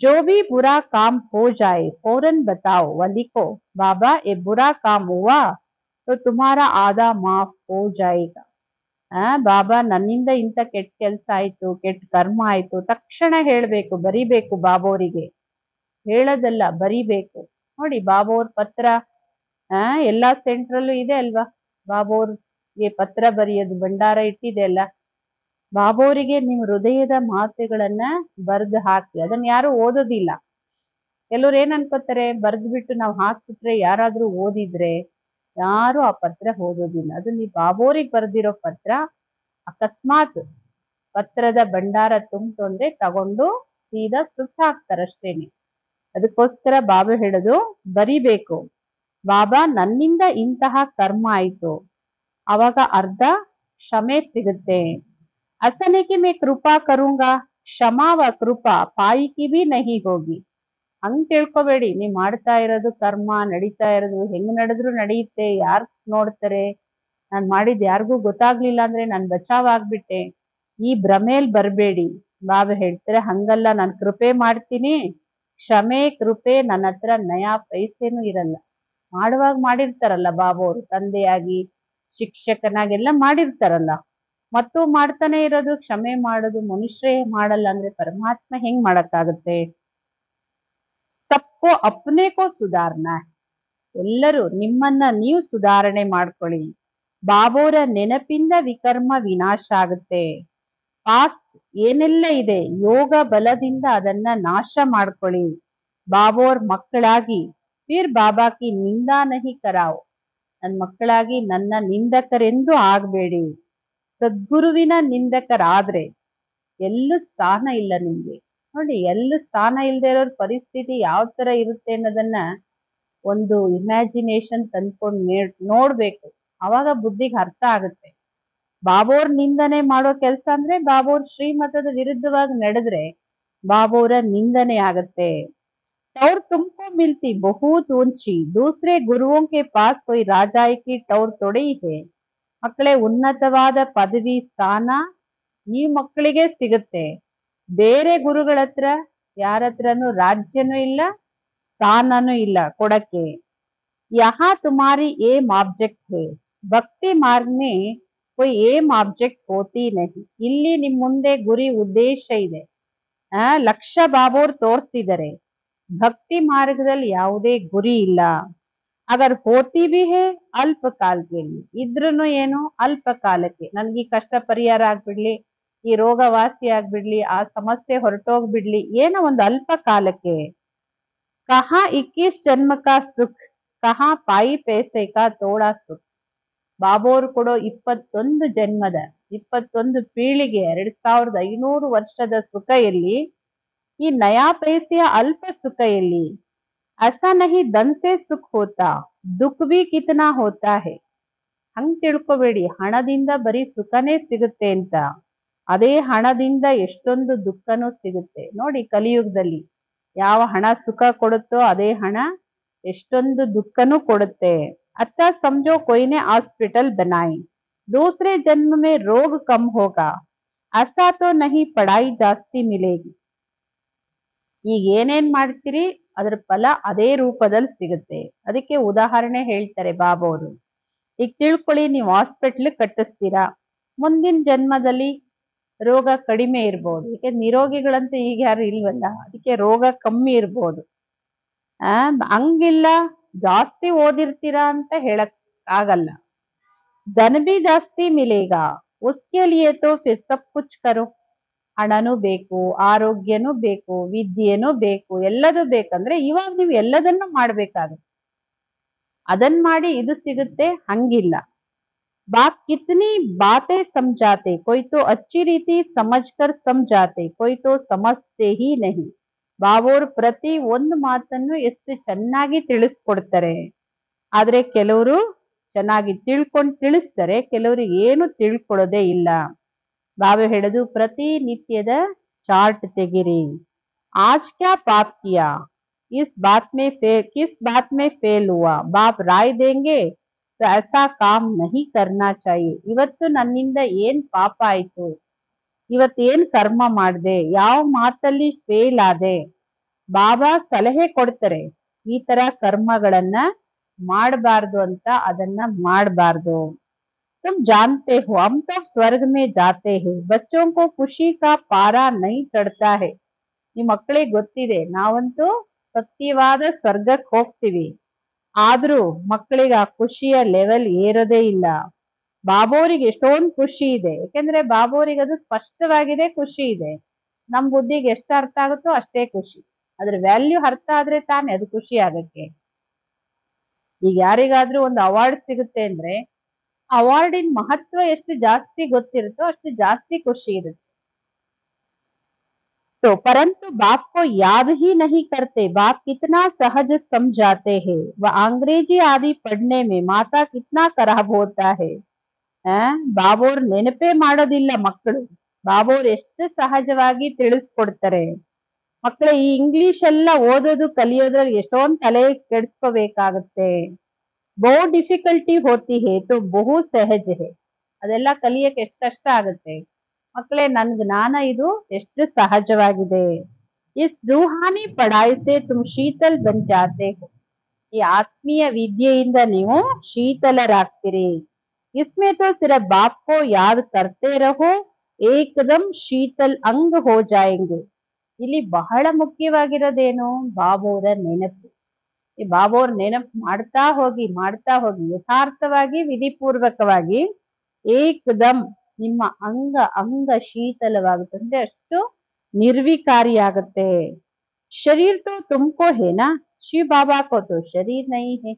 जो भी बुरा काम हो जाए फौरन बताओ व लिखो, बाबा ये बुरा काम हुआ तो तुम्हारा आधा माफ हो जाएगा. ಬಾಬಾ ನನ್ನಿಂದ ಇಂಥ ಕೆಟ್ಟ ಕೆಲಸ ಆಯ್ತು, ಕೆಟ್ಟ ಕರ್ಮ ಆಯ್ತು, ತಕ್ಷಣ ಹೇಳ್ಬೇಕು, ಬರಿಬೇಕು. ಬಾಬೋರಿಗೆ ಹೇಳೋದಲ್ಲ, ಬರಿಬೇಕು. ನೋಡಿ ಬಾಬೋರ್ ಪತ್ರ ಎಲ್ಲಾ ಸೆಂಟ್ರಲ್ಲೂ ಇದೆ ಅಲ್ವಾ, ಬಾಬೋರ್ಗೆ ಪತ್ರ ಬರೆಯೋದು ಭಂಡಾರ ಇಟ್ಟಿದೆ ಅಲ್ಲ. ಬಾಬೋರಿಗೆ ನೀವು ಹೃದಯದ ಮಾತುಗಳನ್ನ ಬರೆದು ಹಾಕಿ, ಅದನ್ನ ಯಾರು ಓದೋದಿಲ್ಲ. ಕೆಲವ್ರು ಏನ್ ಅನ್ಕೋತಾರೆ, ಬರೆದು ಬಿಟ್ಟು ನಾವು ಹಾಕ್ಬಿಟ್ರೆ ಯಾರಾದ್ರೂ ಓದಿದ್ರೆ, ಯಾರು ಆ ಪತ್ರ ಓದೋದಿಲ್ಲ. ಅದು ನೀವು ಬಾಬೋರಿಗೆ ಬರೆದಿರೋ ಪತ್ರ, ಅಕಸ್ಮಾತ್ ಪತ್ರದ ಭಂಡಾರ ತುಂಬಿತು ಅಂದ್ರೆ ತಗೊಂಡು ಸೀದಾ ಸುಟ್ಟು ಹಾಕ್ತಾರಷ್ಟೇನೆ. ಅದಕ್ಕೋಸ್ಕರ ಬಾಬಾ ಹೇಳೋದು ಬರಿಬೇಕು. ಬಾಬಾ ನನ್ನಿಂದ ಇಂತಹ ಕರ್ಮ ಆಯ್ತು, ಅವಾಗ ಅರ್ಧ ಕ್ಷಮೆ ಸಿಗುತ್ತೆ. असने की मैं कृपा करूंगा, क्षमा व कृपा पाई की भी नहीं होगी. ಹಂಗ್ ತಿಳ್ಕೊಬೇಡಿ. ನೀವ್ ಮಾಡ್ತಾ ಇರೋದು ಕರ್ಮ, ನಡೀತಾ ಇರೋದು ಹೆಂಗ್ ನಡೆದ್ರು ನಡೆಯುತ್ತೆ, ಯಾರ್ ನೋಡ್ತಾರೆ, ನಾನ್ ಮಾಡಿದ್ ಯಾರಿಗೂ ಗೊತ್ತಾಗ್ಲಿಲ್ಲ ಅಂದ್ರೆ ನಾನ್ ಬಚಾವ್ ಆಗ್ಬಿಟ್ಟೆ, ಈ ಭ್ರಮೇಲ್ ಬರ್ಬೇಡಿ. ಬಾಬಾ ಹೇಳ್ತಾರೆ ಹಂಗಲ್ಲ, ನಾನ್ ಕೃಪೆ ಮಾಡ್ತೀನಿ, ಕ್ಷಮೆ ಕೃಪೆ ನನ್ನ ಹತ್ರ ನಯಾ ಪೈಸೆನೂ ಇರಲ್ಲ. ಮಾಡುವಾಗ ಮಾಡಿರ್ತಾರಲ್ಲ ಬಾಬಾ ಅವರು, ತಂದೆಯಾಗಿ ಶಿಕ್ಷಕನಾಗೆಲ್ಲ ಮಾಡಿರ್ತಾರಲ್ಲ, ಮತ್ತು ಮಾಡ್ತಾನೆ ಇರೋದು, ಕ್ಷಮೆ ಮಾಡೋದು ಮನುಷ್ಯರೇ ಮಾಡಲ್ಲ ಅಂದ್ರೆ ಪರಮಾತ್ಮ ಹೆಂಗ್ ಮಾಡಕ್ಕಾಗತ್ತೆ. ಸಬ್ಕೋ ಅಪ್ನೆ ಕೋ ಸುಧಾರ್ನ, ಎಲ್ಲರೂ ನಿಮ್ಮನ್ನ ನೀವು ಸುಧಾರಣೆ ಮಾಡ್ಕೊಳ್ಳಿ. ಬಾಬೋರ ನೆನಪಿಂದ ವಿಕರ್ಮ ವಿನಾಶ ಆಗುತ್ತೆ. ಪಾಸ್ಟ್ ಏನೆಲ್ಲ ಇದೆ ಯೋಗ ಬಲದಿಂದ ಅದನ್ನ ನಾಶ ಮಾಡ್ಕೊಳ್ಳಿ. ಬಾಬೋರ್ ಮಕ್ಕಳಾಗಿ ಫಿರ್ ಬಾಬಾ ಕಿ ನಿಂದಾ ನಹಿ ಕರಾವ್, ನನ್ ಮಕ್ಕಳಾಗಿ ನನ್ನ ನಿಂದಕರೆಂದು ಆಗ್ಬೇಡಿ. ಸದ್ಗುರುವಿನ ನಿಂದಕರಾದ್ರೆ ಎಲ್ಲೂ ಸ್ಥಾನ ಇಲ್ಲ ನಿಮ್ಗೆ. ನೋಡಿ, ಎಲ್ಲೂ ಸ್ಥಾನ ಇಲ್ಲದೆ ಇರೋರ್ ಪರಿಸ್ಥಿತಿ ಯಾವ ತರ ಇರುತ್ತೆ ಅನ್ನೋದನ್ನ ಒಂದು ಇಮ್ಯಾಜಿನೇಷನ್ ತಂದ್ಕೊಂಡು ನೋಡ್ಬೇಕು, ಅವಾಗ ಬುದ್ಧಿಗೆ ಅರ್ಥ ಆಗುತ್ತೆ. ಬಾಬೋರ್ ನಿಂದನೆ ಮಾಡೋ ಕೆಲಸ ಅಂದ್ರೆ ಬಾಬೋರ್ ಶ್ರೀಮತದ ವಿರುದ್ಧವಾಗಿ ನಡೆದ್ರೆ ಬಾಬೋರ ನಿಂದನೆ ಆಗತ್ತೆ. टौर तुमको मिलती बहुत ऊंची, दूसरे गुरुओं के पास कोई राजाई की टौर थोड़ी है. ಮಕ್ಕಳೇ, ಉನ್ನತವಾದ ಪದವಿ ಸ್ಥಾನ ಈ ಮಕ್ಕಳಿಗೆ ಸಿಗುತ್ತೆ. ಬೇರೆ ಗುರುಗಳ ಹತ್ರ ಯಾರ ಹತ್ರನೂ ರಾಜ್ಯನೂ ಇಲ್ಲ, ಸ್ಥಾನನೂ ಇಲ್ಲ ಕೊಡಕ್ಕೆ. ಯಹಾ ತುಮಾರಿ ಏಮ್ ಆಬ್ಜೆಕ್ಟ್ ಹೇ, ಭಕ್ತಿ ಮಾರ್ಗ ಮೇ कोई ಏಮ್ ಆಬ್ಜೆಕ್ಟ್ ಹೋತಿ ನಹಿ. ಇಲ್ಲಿ ನಿಮ್ ಮುಂದೆ ಗುರಿ ಉದ್ದೇಶ ಇದೆ, ಲಕ್ಷ್ಯ ಬಾಬೋರ್ ತೋರಿಸಿದರೆ. ಭಕ್ತಿ ಮಾರ್ಗದಲ್ಲಿ ಯಾವುದೇ ಗುರಿ ಇಲ್ಲ. ಅಗರ್ ಹೋತಿ ಬಿ ಹೇ ಅಲ್ಪ ಕಾಲಕ್ಕೆ, ಇದ್ರೂನು ಏನು ಅಲ್ಪ ಕಾಲಕ್ಕೆ, ನನ್ಗೆ ಈ ಕಷ್ಟ ಪರಿಹಾರ ಆಗ್ಬಿಡ್ಲಿ, ಈ ರೋಗ ವಾಸಿ ಆಗ್ಬಿಡ್ಲಿ, ಆ ಸಮಸ್ಯೆ ಹೊರಟೋಗ್ಬಿಡ್ಲಿ, ಏನೋ ಒಂದು ಅಲ್ಪ ಕಾಲಕ್ಕೆ. ಕಹಾ 21 ಜನ್ಮ ಕಾ ಸುಖ್, ಕಹಾ ಪಾಯಿ ಪೈಸೆ ಕಾ ತೋಡಾ ಸುಖ್. ಬಾಬೋರು ಕೊಡೋ 21 ಜನ್ಮದ 21 ಪೀಳಿಗೆ 2500 ವರ್ಷದ ಸುಖ ಎಲ್ಲಿ, ಈ ನಯಾ ಪೈಸೆಯ ಅಲ್ಪ ಸುಖ ಎಲ್ಲಿ. ऐसा नहीं धन से सुख होता, दुख भी कितना होता है. ಹಂಗ್ ತಿಳ್ಕೊಬೇಡಿ ಹಣದಿಂದ ಬರೀ ಸುಖನೇ ಸಿಗುತ್ತೆ ಅಂತ, ಅದೇ ಹಣದಿಂದ ಎಷ್ಟೊಂದು ದುಃಖನೂ ಸಿಗುತ್ತೆ. ನೋಡಿ, ಕಲಿಯುಗದಲ್ಲಿ ಯಾವ ಹಣ ಸುಖ ಕೊಡುತ್ತೋ ಅದೇ ಹಣ ಎಷ್ಟೊಂದು ದುಃಖನೂ ಕೊಡುತ್ತೆ. अच्छा समझो कोई ने हॉस्पिटल बनाई, दूसरे जन्म में रोग कम होगा, ऐसा तो नहीं पढ़ाई ಜಾಸ್ತಿ मिलेगी. ಈಗ ಏನೇನ್ ಮಾಡ್ತೀರಿ ಅದ್ರ ಫಲ ಅದೇ ರೂಪದಲ್ಲಿ ಸಿಗುತ್ತೆ. ಅದಕ್ಕೆ ಉದಾಹರಣೆ ಹೇಳ್ತಾರೆ ಬಾಬಾ ಅವರು. ಈಗ ತಿಳ್ಕೊಳ್ಳಿ, ನೀವು ಹಾಸ್ಪಿಟ್ಲ್ ಕಟ್ಟಿಸ್ತೀರಾ, ಮುಂದಿನ ಜನ್ಮದಲ್ಲಿ ರೋಗ ಕಡಿಮೆ ಇರ್ಬೋದು, ಯಾಕೆ ನಿರೋಗಿಗಳಂತೂ ಈಗ ಯಾರು ಇಲ್ವಲ್ಲ, ಅದಕ್ಕೆ ರೋಗ ಕಮ್ಮಿ ಇರ್ಬೋದು. ಹಂಗಿಲ್ಲ ಜಾಸ್ತಿ ಓದಿರ್ತೀರಾ ಅಂತ ಹೇಳಕ್ ಆಗಲ್ಲ. ಧನ ಬಿ ಜಾಸ್ತಿ ಮಿಲೇಗಾ, ಉಸ್ಕೆ ಲಿಯೇ ತೋ ಫಿರ್ ಸಬ್ ಕುಚ್ ಕರೋ. ಹಣನೂ ಬೇಕು, ಆರೋಗ್ಯನೂ ಬೇಕು, ವಿದ್ಯೆನೂ ಬೇಕು, ಎಲ್ಲದೂ ಬೇಕಂದ್ರೆ ಇವಾಗ ನೀವು ಎಲ್ಲದನ್ನು ಮಾಡ್ಬೇಕಾಗುತ್ತೆ. ಅದನ್ ಮಾಡಿ ಇದು ಸಿಗುತ್ತೆ ಹಂಗಿಲ್ಲ. ಬಾಪ್ ಕಿತ್ನಿ ಬಾತೆ ಸಮझाते, कोई तो अच्छी ರೀತಿ समझकर समझाते, कोई तो समझते ही नहीं. ಬಾಬೋರ್ ಪ್ರತಿ ಒಂದು ಮಾತನ್ನು ಎಷ್ಟು ಚೆನ್ನಾಗಿ ತಿಳಿಸ್ಕೊಡ್ತಾರೆ. ಆದ್ರೆ ಕೆಲವರು ಚೆನ್ನಾಗಿ ತಿಳ್ಕೊಂಡು ತಿಳಿಸ್ತಾರೆ, ಕೆಲವರಿಗೆ ಏನು ತಿಳ್ಕೊಳ್ಳೋದೇ ಇಲ್ಲ. ಬಾಬಾ ಹೇಳೋದು ಪ್ರತಿ ನಿತ್ಯದ ಚಾರ್ಟ್ ತೆಗಿರಿ. ಆಜ್ ಕ್ಯಾ ಪಾಪ್ ಕಿಯಾ, किस बात में फेल हुआ, बाप राय देंगे तो ऐसा काम नहीं करना चाहिए. ಇವತ್ತು ನನ್ನಿಂದ ಏನ್ ಪಾಪ ಆಯ್ತು, ಇವತ್ತೇನ್ ಕರ್ಮ ಮಾಡ್ದೆ, ಯಾವ ಮಾತಲ್ಲಿ ಫೇಲ್ ಆದೆ, ಬಾಬಾ ಸಲಹೆ ಕೊಡ್ತಾರೆ. ಈ ತರ ಕರ್ಮಗಳನ್ನ ಮಾಡಬಾರ್ದು ಅಂತ, ಅದನ್ನ ಮಾಡಬಾರ್ದು. तुम जानते हो हम तो स्वर्ग में जाते हैं, बच्चों को खुशी का पारा नहीं चढ़ता है. ನಿಮ್ ಮಕ್ಕಳಿಗೆ ಗೊತ್ತಿದೆ ನಾವಂತೂ ಸತ್ಯವಾದ ಸ್ವರ್ಗಕ್ಕೆ ಹೋಗ್ತೀವಿ, ಆದ್ರೂ ಮಕ್ಕಳಿಗೆ ಆ ಖುಷಿಯ ಲೆವೆಲ್ ಏರೋದೇ ಇಲ್ಲ. ಬಾಬೋರಿಗೆ ಎಷ್ಟೊಂದು ಖುಷಿ ಇದೆ, ಯಾಕೆಂದ್ರೆ ಬಾಬೋರಿಗೆ ಅದು ಸ್ಪಷ್ಟವಾಗಿದೆ, ಖುಷಿ ಇದೆ. ನಮ್ ಬುದ್ಧಿಗೆ ಎಷ್ಟು ಅರ್ಥ ಆಗುತ್ತೋ ಅಷ್ಟೇ ಖುಷಿ, ಅದ್ರ ವ್ಯಾಲ್ಯೂ ಅರ್ಥ ಆದ್ರೆ ತಾನೇ ಅದು ಖುಷಿ ಆಗಕ್ಕೆ. ಈಗ ಯಾರಿಗಾದ್ರೂ ಒಂದು ಅವಾರ್ಡ್ ಸಿಗುತ್ತೆ ಅಂದ್ರೆ ಅವಾರ್ಡಿನ ಮಹತ್ವ ಎಷ್ಟು ಜಾಸ್ತಿ ಗೊತ್ತಿರುತ್ತೋ ಅಷ್ಟು ಜಾಸ್ತಿ ಖುಷಿ ಇರುತ್ತೆ. तो परंतु बाप को याद ही नहीं करते, बाप कितना सहज समझाते हैं, वह अंग्रेजी आदि पढ़ने में माता कितना खराब होता है. ಬಾಬೋರ್ ನೆನಪೇ ಮಾಡೋದಿಲ್ಲ ಮಕ್ಕಳು, ಬಾಬೋರ್ ಎಷ್ಟು ಸಹಜವಾಗಿ ತಿಳಿಸ್ಕೊಡ್ತಾರೆ. ಮಕ್ಕಳೇ ಈ ಇಂಗ್ಲಿಷ್ ಎಲ್ಲ ಓದೋದು ಕಲಿಯೋದ್ರಲ್ಲಿ ಎಷ್ಟೊಂದ್ ತಲೆ ಕೆಡಿಸ್ಕೋಬೇಕಾಗತ್ತೆ. ಬಹು ಡಿಫಿಕಲ್ಟಿ ಹೋತಿ ಹೇ ತೋ ಬಹು ಸಹಜ ಹೇ. ಅದೆಲ್ಲ ಕಲಿಯಕ್ಕೆ ಎಷ್ಟು ಕಷ್ಟ ಆಗುತ್ತೆ. ಮಕ್ಕಳೇ ನನ್ ಜ್ಞಾನ ಇದು ಎಷ್ಟು ಸಹಜವಾಗಿದೆ. ಇಸ್ ರೂಹಾನಿ ಪಢಾಯಿ ಸೆ ತುಮ್ ಶೀತಲ್ ಬನ್ ಜಾತೆ ಹೋ. ಈ ಆತ್ಮೀಯ ವಿದ್ಯೆಯಿಂದ ನೀವು ಶೀತಲರಾಗ್ತೀರಿ. इसमें तो सिर्फ बाप को याद करते रहो एकदम शीतल अंग हो जाएंगे. ಇಲ್ಲಿ ಬಹಳ ಮುಖ್ಯವಾಗಿರೋದೇನು ಬಾಬೋರ ನೆನಪು. ಈ ಬಾಬೋರ್ ನೆನಪು ಮಾಡ್ತಾ ಹೋಗಿ ಯಥಾರ್ಥವಾಗಿ ವಿಧಿಪೂರ್ವಕವಾಗಿ ಏಕದಮ್ ನಿಮ್ಮ ಅಂಗ ಶೀತಲವಾಗುತ್ತೆ ಅಂದ್ರೆ ಅಷ್ಟು ನಿರ್ವಿಕಾರಿಯಾಗುತ್ತೆ. ಶರೀರ್ ತೋ ತುಮ್ಕೋ ಹೇನಾ, ಶಿವ ಬಾಬಾ ಕೋ ತೋ ಶರೀರ್ ನಹೀ ಹೇ.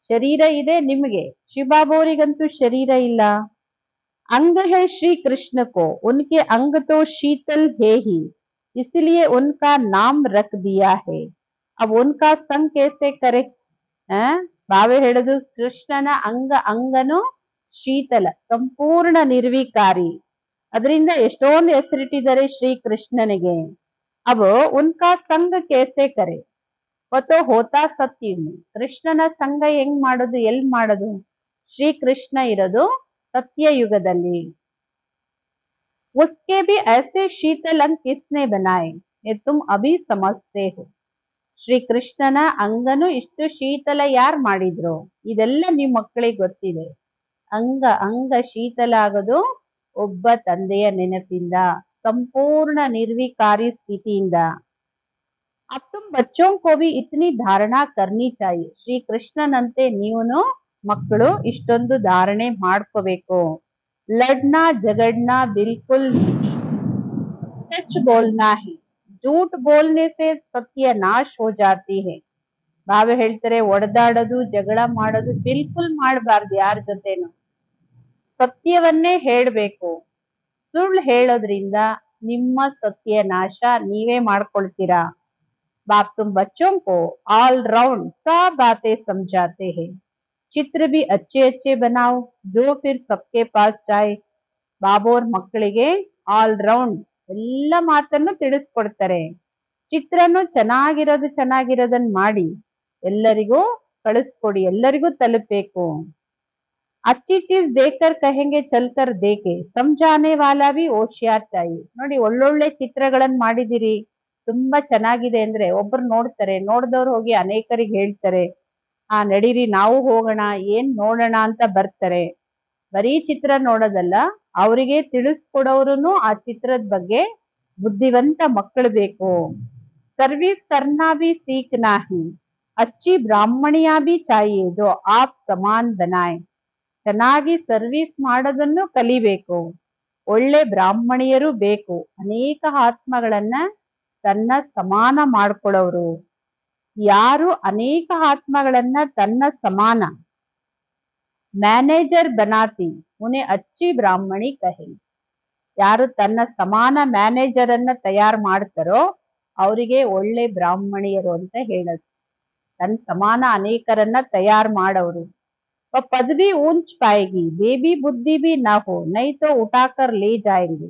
ಶರೀರ ಇದೆ ನಿಮ್ಗೆ, ಶಿವಬಾಬೋರಿಗಂತೂ ಶರೀರ ಇಲ್ಲ. अंग है श्री कृष्ण को, उनके अंग तो शीतल है ही, इसलिए उनका नाम रख दिया है. अब उनका संग कैसे करे? ಬಾವೆ ಹೇಳುದು ಕೃಷ್ಣನ ಅಂಗನು ಶೀತಲ ಸಂಪೂರ್ಣ ನಿರ್ವಿಕಾರಿ, ಅದರಿಂದ ಎಷ್ಟೊಂದು ಹೆಸರಿಟ್ಟಿದ್ದಾರೆ ಶ್ರೀ ಕೃಷ್ಣನಿಗೆ. ಅವು ಉನ್ಕಾ ಸಂಗ ಕೇಸೆ ಕರೆ, ವತೋ ಹೋತಾ ಸತ್ಯುಗ್. ಕೃಷ್ಣನ ಸಂಘ ಹೆಂಗ್ ಮಾಡೋದು, ಎಲ್ ಮಾಡೋದು? ಶ್ರೀ ಕೃಷ್ಣ ಇರೋದು ಸತ್ಯಯುಗದಲ್ಲಿ. उसके भी ऐसे शीतल अंग किसने बनाए ये तुम अभी समझते हो. ಶ್ರೀ ಕೃಷ್ಣನ ಅಂಗನು ಇಷ್ಟು ಶೀತಲ ಯಾರ್ ಮಾಡಿದ್ರು, ಇದೆಲ್ಲ ನಿಮ್ ಮಕ್ಕಳಿಗೆ ಗೊತ್ತಿದೆ. ಅಂಗ ಶೀತಲ ಆಗೋದು ಒಬ್ಬ ತಂದೆಯ ನೆನಪಿಂದ, ಸಂಪೂರ್ಣ ನಿರ್ವಿಕಾರಿ ಸ್ಥಿತಿಯಿಂದ. अब तुम बच्चों को भी इतनी धारणा करनी चाहिए. ಶ್ರೀ ಕೃಷ್ಣನಂತೆ ನೀವುನು ಮಕ್ಕಳು ಇಷ್ಟೊಂದು ಧಾರಣೆ ಮಾಡ್ಕೋಬೇಕು. लड़ना झगड़ना बिल्कुल नहीं, सच बोलना है. झूठ बोलने से सत्यानाश हो जाती है. ಬಾವೆ ಹೇಳ್ತಾರೆ ಒಡೆದಾಡೋದು ಜಗಳ ಮಾಡೋದು ಬಿಲ್ಕುಲ್ ಮಾಡಬಾರ್ದು ಯಾರ ಜೊತೆನು. ಸತ್ಯವನ್ನೇ ಹೇಳ್ಬೇಕು. ಸುಳ್ಳು ಹೇಳೋದ್ರಿಂದ ನಿಮ್ಮ ಸತ್ಯನಾಶ ನೀವೇ ಮಾಡ್ಕೊಳ್ತೀರಾ. बाप तुम बच्चों को ऑल राउंड सब बातें समझाते हैं. चित्र भी अच्छे अच्छे बनाओ जो फिर सबके पास जाए. ಬಾಬೋರ್ ಮಕ್ಕಳಿಗೆ ಆಲ್ ರೌಂಡ್ ಎಲ್ಲ ಮಾತನ್ನು ತಿಳಿಸ್ಕೊಡ್ತಾರೆ. ಚಿತ್ರನು ಚೆನ್ನಾಗಿರೋದನ್ನ ಮಾಡಿ ಎಲ್ಲರಿಗೂ ಕಳಿಸ್ಕೊಡಿ, ಎಲ್ಲರಿಗೂ ತಲುಪಬೇಕು. ಅಚ್ಚಿ ಚೀಸ್ ದೇಕರ್ ಕಹೆಂಗೆ ಚಲ್ಕರ್ ದೇಕೆ ಸಮझाने वाला भी होशियार चाहिए. ನೋಡಿ ಒಳ್ಳೊಳ್ಳೆ ಚಿತ್ರಗಳನ್ನ ಮಾಡಿದಿರಿ, ತುಂಬಾ ಚೆನ್ನಾಗಿದೆ ಅಂದ್ರೆ ಒಬ್ರು ನೋಡ್ತಾರೆ, ನೋಡ್ದವ್ರು ಹೋಗಿ ಅನೇಕರಿಗೆ ಹೇಳ್ತಾರೆ, ನಡೀರಿ ನಾವು ಹೋಗೋಣ, ಏನ್ ನೋಡೋಣ ಅಂತ ಬರ್ತಾರೆ. ಬರೀ ಚಿತ್ರ ನೋಡೋದಲ್ಲ, ಅವರಿಗೆ ತಿಳಿಸ್ಕೊಡೋರುನು ಆ ಚಿತ್ರದ ಬಗ್ಗೆ ಬುದ್ಧಿವಂತ ಮಕ್ಕಳು ಬೇಕು. ಸರ್ವಿಸ್ ಕರ್ನಾ ಭಿ ಸೀಖ್ನಾ ಹಿ, ಅಚ್ಚಿ ಬ್ರಾಹ್ಮಣಿಯಾ ಭಿ ಚಾಹಿಯೆ ಜೋ ಆಪ್ ಸಮಾನ್ ಬನಾಯ್. ಚೆನ್ನಾಗಿ ಸರ್ವಿಸ್ ಮಾಡೋದನ್ನು ಕಲಿಬೇಕು, ಒಳ್ಳೆ ಬ್ರಾಹ್ಮಣಿಯರು ಬೇಕು, ಅನೇಕ ಆತ್ಮಗಳನ್ನ ತನ್ನ ಸಮಾನ ಮಾಡ್ಕೊಳ್ಳೋರು. ಯಾರು ಅನೇಕ ಆತ್ಮಗಳನ್ನ ತನ್ನ ಸಮಾನ ಮ್ಯಾನೇಜರ್ ಬನಾತಿ ಉನ್ಹೆ ಅಚ್ಚಿ ಬ್ರಾಹ್ಮಣಿ ಕಹೆ. ಯಾರು ತನ್ನ ಸಮಾನ ಮ್ಯಾನೇಜರ್ ಅನ್ನ ತಯಾರು ಮಾಡ್ತಾರೋ ಅವರಿಗೆ ಒಳ್ಳೆ ಬ್ರಾಹ್ಮಣಿಯರು ಅಂತ ಹೇಳೋದು. ತನ್ನ ಸಮಾನ ಅನೇಕರನ್ನ ತಯಾರು ಮಾಡೋರು. ಪದವಿ ಊಂಚ್ ಪಾಯೇಗಿ ಬೇಬಿ ಬುದ್ಧಿ ಬಿ ನಾ ಹೋ ನೈ ತೋ ಉಟಾಕರ್ ಲೇ ಜಾಯೆಂಗೆ.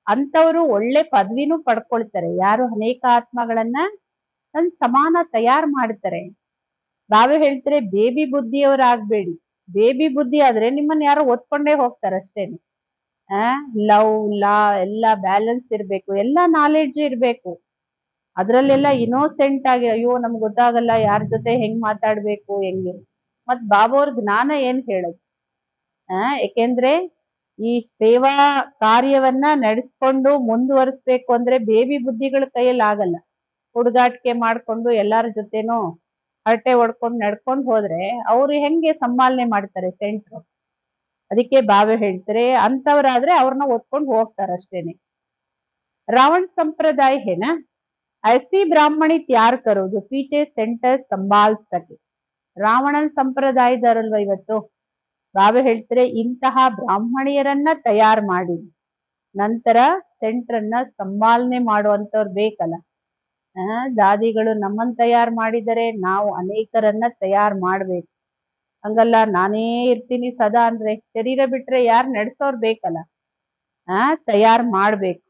ಅಂತವ್ರು ಒಳ್ಳೆ ಪದವಿನೂ ಪಡ್ಕೊಳ್ತಾರೆ ಯಾರು ಅನೇಕ ಆತ್ಮಗಳನ್ನ ತನ್ನ ಸಮಾನ ತಯಾರು ಮಾಡ್ತಾರೆ. ಬಾವೆ ಹೇಳ್ತಾರೆ ಬೇಬಿ ಬುದ್ಧಿಯವರಾಗ್ಬೇಡಿ. ಬೇಬಿ ಬುದ್ಧಿ ಆದ್ರೆ ನಿಮ್ಮನ್ನ ಯಾರೋ ಒತ್ಕೊಂಡೇ ಹೋಗ್ತಾರಷ್ಟೇನೆ. ಲವ್ ಲಾ ಎಲ್ಲ ಬ್ಯಾಲೆನ್ಸ್ ಇರ್ಬೇಕು, ಎಲ್ಲ ನಾಲೆಡ್ಜ್ ಇರ್ಬೇಕು. ಅದ್ರಲ್ಲೆಲ್ಲ ಇನೋಸೆಂಟ್ ಆಗಿ ಅಯ್ಯೋ ನಮ್ಗೆ ಗೊತ್ತಾಗಲ್ಲ ಯಾರ ಜೊತೆ ಹೆಂಗ್ ಮಾತಾಡ್ಬೇಕು ಹೆಂಗೆ. ಮತ್ ಬಾಬೋರ್ ಜ್ಞಾನ ಏನ್ ಹೇಳೋದು? ಯಾಕೆಂದ್ರೆ ಈ ಸೇವಾ ಕಾರ್ಯವನ್ನ ನಡೆಸ್ಕೊಂಡು ಮುಂದುವರಿಸ್ಬೇಕು ಅಂದ್ರೆ ಬೇಬಿ ಬುದ್ಧಿಗಳ ಕೈಯಲ್ಲಿ ಆಗಲ್ಲ. ಹುಡುಗಾಟಿಕೆ ಮಾಡ್ಕೊಂಡು ಎಲ್ಲಾರ ಜೊತೆನೂ ಹರಟೆ ಹೊಡ್ಕೊಂಡು ನಡ್ಕೊಂಡು ಹೋದ್ರೆ ಅವ್ರು ಹೆಂಗೆ ಸಂಪಾಲನೆ ಮಾಡ್ತಾರೆ ಸೆಂಟ್ರು. ಅದಕ್ಕೆ ಬಾವೆ ಹೇಳ್ತಾರೆ ಅಂತವ್ರಾದ್ರೆ ಅವ್ರನ್ನ ಒತ್ಕೊಂಡು ಹೋಗ್ತಾರ ಅಷ್ಟೇನೆ. ರಾವಣ ಸಂಪ್ರದಾಯ ಹೇನ ಐಸಿ ಬ್ರಾಹ್ಮಣಿ ತ್ಯಾರ್ ಕರೋದು ಪೀಚೆ ಸೆಂಟರ್ ಸಂಭಾಲ್ ಸಕೆ. ರಾವಣನ್ ಸಂಪ್ರದಾಯದವರಲ್ವ ಇವತ್ತು. ಬಾವೆ ಹೇಳ್ತಾರೆ ಇಂತಹ ಬ್ರಾಹ್ಮಣಿಯರನ್ನ ತಯಾರು ಮಾಡಿ ನಂತರ ಸೆಂಟ್ರನ್ನ ಸಂಭಾಲನೆ ಮಾಡುವಂತವ್ರು ಬೇಕಲ್ಲ. ದಾದಿಗಳು ನಮ್ಮನ್ನ ತಯಾರು ಮಾಡಿದರೆ ನಾವು ಅನೇಕರನ್ನ ತಯಾರು ಮಾಡ್ಬೇಕು. ಹಂಗಲ್ಲ ನಾನೇ ಇರ್ತೀನಿ ಸದಾ ಅಂದ್ರೆ ಶರೀರ ಬಿಟ್ರೆ ಯಾರು ನಡೆಸೋರ್ ಬೇಕಲ್ಲ. ತಯಾರು ಮಾಡ್ಬೇಕು.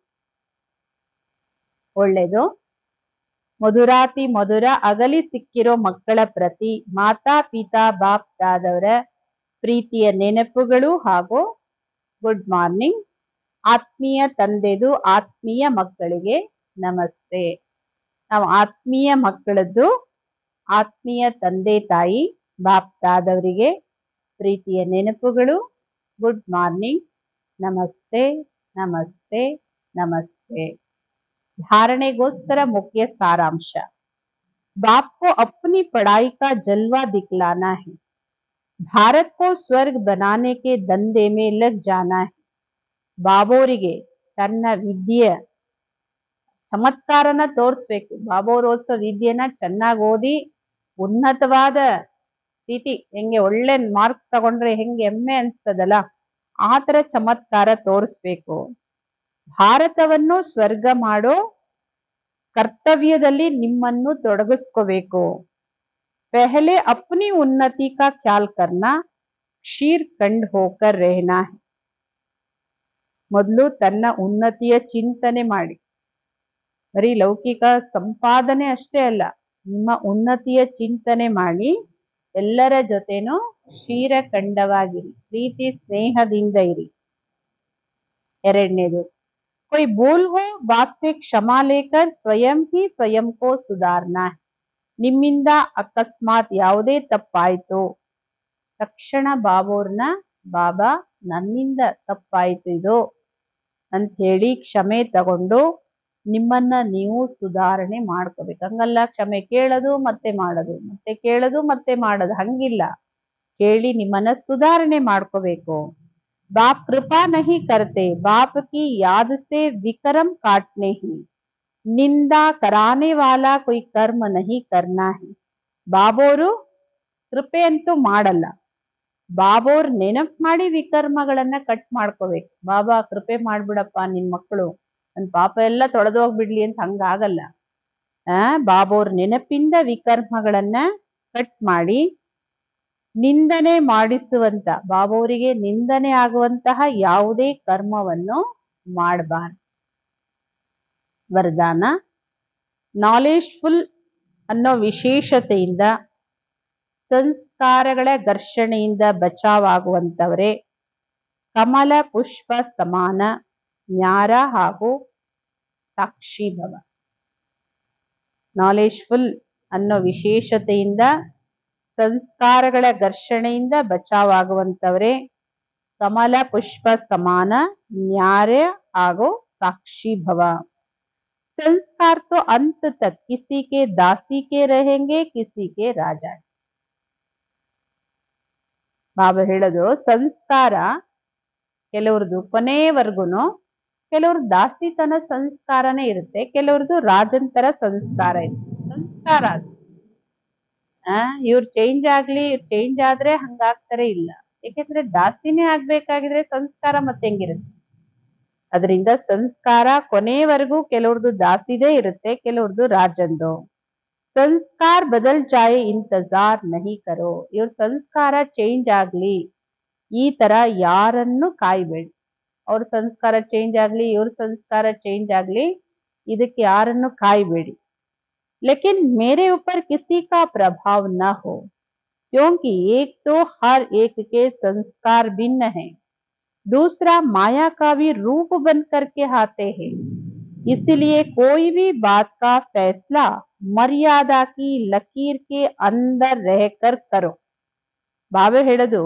ಒಳ್ಳೇದು. ಮಧುರಾತಿ ಮಧುರ ಅಗಲಿ ಸಿಕ್ಕಿರೋ ಮಕ್ಕಳ ಪ್ರತಿ ಮಾತಾ ಪಿತಾ ಬಾಪ್ ದಾದವರ ಪ್ರೀತಿಯ ನೆನಪುಗಳು ಹಾಗೂ ಗುಡ್ ಮಾರ್ನಿಂಗ್. ಆತ್ಮೀಯ ತಂದೆದು ಆತ್ಮೀಯ ಮಕ್ಕಳಿಗೆ ನಮಸ್ತೆ. ನಾವು ಆತ್ಮೀಯ ಮಕ್ಕಳದ್ದು ಆತ್ಮೀಯ ತಂದೆ ತಾಯಿ ಬಾಪ್ ದಾದವರಿಗೆ ಪ್ರೀತಿಯ ನೆನಪುಗಳು, ಗುಡ್ ಮಾರ್ನಿಂಗ್, ನಮಸ್ತೆ ನಮಸ್ತೆ ನಮस्ते। धारणेगोस्कर मुख्य सारांश। बाप को अपनी पढ़ाई का जलवा दिखलाना है, भारत को स्वर्ग बनाने के धंधे में लग जाना है। ಬಾಬೋರಿಗೆ ತನ್ನ ವಿದ್ಯೆಯ ಚಮತ್ಕಾರನ ತೋರಿಸ್ಬೇಕು. ಬಾಬೋರು ಓದಿಸೋ ವಿದ್ಯೆನ ಚೆನ್ನಾಗಿ ಓದಿ ಉನ್ನತವಾದ ಸ್ಥಿತಿ, ಹೆಂಗೆ ಒಳ್ಳೆ ಮಾರ್ಕ್ ತಗೊಂಡ್ರೆ ಹೆಂಗೆ ಹೆಮ್ಮೆ ಅನ್ಸ್ತದಲ್ಲ, ಆ ತರ ಚಮತ್ಕಾರ ತೋರಿಸ್ಬೇಕು. ಭಾರತವನ್ನು ಸ್ವರ್ಗ ಮಾಡೋ ಕರ್ತವ್ಯದಲ್ಲಿ ನಿಮ್ಮನ್ನು ತೊಡಗಿಸ್ಕೋಬೇಕು. ಪೆಹಲೆ ಅಪ್ನಿ ಉನ್ನತಿ ಕಾ ಖ್ಯಾಲ್ ಕರ್ನಾ, ಕ್ಷೀರ್ ಕಂಡ್ ಹೋಕರ್ ರೆಹನಾ ಹೈ. ಮೊದಲು ತನ್ನ ಉನ್ನತಿಯ ಚಿಂತನೆ ಮಾಡಿ. ಬರೀ ಲೌಕಿಕ ಸಂಪಾದನೆ ಅಷ್ಟೇ ಅಲ್ಲ, ನಿಮ್ಮ ಉನ್ನತಿಯ ಚಿಂತನೆ ಮಾಡಿ ಎಲ್ಲರ ಜೊತೆನೂ ಕ್ಷೀರಖಂಡವಾಗಿರಿ, ಪ್ರೀತಿ ಸ್ನೇಹದಿಂದ ಇರಿ. ಎರಡನೇದು, कोई भूल हो बाप से क्षमा लेकर स्वयं ही स्वयं को सुधारना है. ನಿಮ್ಮಿಂದ ಅಕಸ್ಮಾತ್ ಯಾವುದೇ ತಪ್ಪಾಯ್ತು, ತಕ್ಷಣ ಬಾಬೋರ್ನ ಬಾಬಾ ನನ್ನಿಂದ ತಪ್ಪಾಯ್ತು ಇದು ಅಂತ ಹೇಳಿ ಕ್ಷಮೆ ತಗೊಂಡು ನಿಮ್ಮನ್ನ ನೀವು ಸುಧಾರಣೆ ಮಾಡ್ಕೋಬೇಕು. ಹಂಗಲ್ಲ ಕ್ಷಮೆ ಕೇಳೋದು ಮತ್ತೆ ಮಾಡೋದು, ಮತ್ತೆ ಕೇಳೋದು ಮತ್ತೆ ಮಾಡೋದು, ಹಂಗಿಲ್ಲ. ಕೇಳಿ ನಿಮ್ಮನ್ನ ಸುಧಾರಣೆ ಮಾಡ್ಕೋಬೇಕು. बाप कृपा नहीं करते, बाप की याद से विक्रम काटने ही, निंदा कराने वाला कोई कर्म नहीं करना है. ಬಾಬೋರು ಕೃಪೆ ಅಂತೂ ಮಾಡಲ್ಲ, ಬಾಬೋರ್ ನೆನಪು ಮಾಡಿ ವಿಕರ್ಮಗಳನ್ನ ಕಟ್ ಮಾಡ್ಕೋಬೇಕು. ಬಾಬಾ ಕೃಪೆ ಮಾಡ್ಬಿಡಪ್ಪ ನಿನ್ ಮಕ್ಕಳು ನನ್ ಪಾಪ ಎಲ್ಲ ತೊಳೆದೋಗ್ಬಿಡ್ಲಿ ಅಂತ ಹಂಗಾಗಲ್ಲ. ಬಾಬೋರ್ ನೆನಪಿಂದ ವಿಕರ್ಮಗಳನ್ನ ಕಟ್ ಮಾಡಿ ನಿಂದನೆ ಮಾಡಿಸುವಂತ, ಬಾಬೋರಿಗೆ ನಿಂದನೆ ಆಗುವಂತಹ ಯಾವುದೇ ಕರ್ಮವನ್ನು ಮಾಡಬಾರ್ದು. ವರದಾನ, ನಾಲೆಜ್ಫುಲ್ ಅನ್ನೋ ವಿಶೇಷತೆಯಿಂದ ಸಂಸ್ಕಾರಗಳ ಘರ್ಷಣೆಯಿಂದ ಬಚಾವಾಗುವಂತವರೇ ಕಮಲ ಪುಷ್ಪ ಸಮಾನ ನ್ಯಾರ ಹಾಗೂ ಸಾಕ್ಷಿ ಭವ. ನಾಲೆಜ್ಫುಲ್ ಅನ್ನೋ ವಿಶೇಷತೆಯಿಂದ ಸಂಸ್ಕಾರಗಳ ಘರ್ಷಣೆಯಿಂದ ಬಚಾವಾಗುವಂತವರೇ ಕಮಲ ಪುಷ್ಪ ಸಮಾನ ನ್ಯಾರ ಹಾಗೂ ಸಾಕ್ಷಿ ಭವ. संस्कार तो अंत तक किसी के दासी के रहेंगे, किसी के राजा. ಬಾಬಾ ಹೇಳೋದು, ಸಂಸ್ಕಾರ ಕೆಲವ್ರದ್ದು ಕೊನೆಯವರೆಗೂ, ಕೆಲವ್ರ ದಾಸಿತನ ಸಂಸ್ಕಾರನೇ ಇರುತ್ತೆ, ಕೆಲವ್ರದ್ದು ರಾಜಂತರ ಸಂಸ್ಕಾರ ಇರುತ್ತೆ. ಸಂಸ್ಕಾರ ಅದು ಇವ್ರು ಚೇಂಜ್ ಆಗ್ಲಿ, ಇವ್ರು ಚೇಂಜ್ ಆದ್ರೆ ಹಂಗಾಗ್ತಾರೆ ಇಲ್ಲ. ಯಾಕೆಂದ್ರೆ ದಾಸಿನೇ ಆಗ್ಬೇಕಾಗಿದ್ರೆ ಸಂಸ್ಕಾರ ಮತ್ತೆ ಹೆಂಗಿರುತ್ತೆ. ಅದರಿಂದ ಸಂಸ್ಕಾರ ಕೊನೆಯವರೆಗೂ ಕೆಲವ್ರದ್ದು ದಾಸಿದೇ ಇರುತ್ತೆ, ಕೆಲವ್ರದ್ದು ರಾಜಂದು. ಸಂಸ್ಕಾರ ಬದಲ್ ಜಾಯೆ ಇಂತಜಾರ್ ನಹಿ ಕರೋ. ಇವ್ರ ಸಂಸ್ಕಾರ ಚೇಂಜ್ ಆಗ್ಲಿ ಈ ತರ ಯಾರನ್ನು ಕಾಯ್ಬೇಡಿ. ಅವ್ರ ಸಂಸ್ಕಾರ ಚೇಂಜ್ ಆಗ್ಲಿ, ಇವ್ರ ಸಂಸ್ಕಾರ ಚೇಂಜ್ ಆಗ್ಲಿ, ಇದಕ್ಕೆ ಯಾರನ್ನು ಕಾಯ್ಬೇಡಿ. लेकिन मेरे ऊपर किसी का प्रभाव न हो, क्योंकि एक तो हर एक के संस्कार भिन्न हैं, दूसरा माया का भी रूप बन करके आते हैं, इसलिए कोई भी बात का फैसला मर्यादा की लकीर के अंदर रहकर करो. ಬಾಬಾ ಹೇಳೋದು,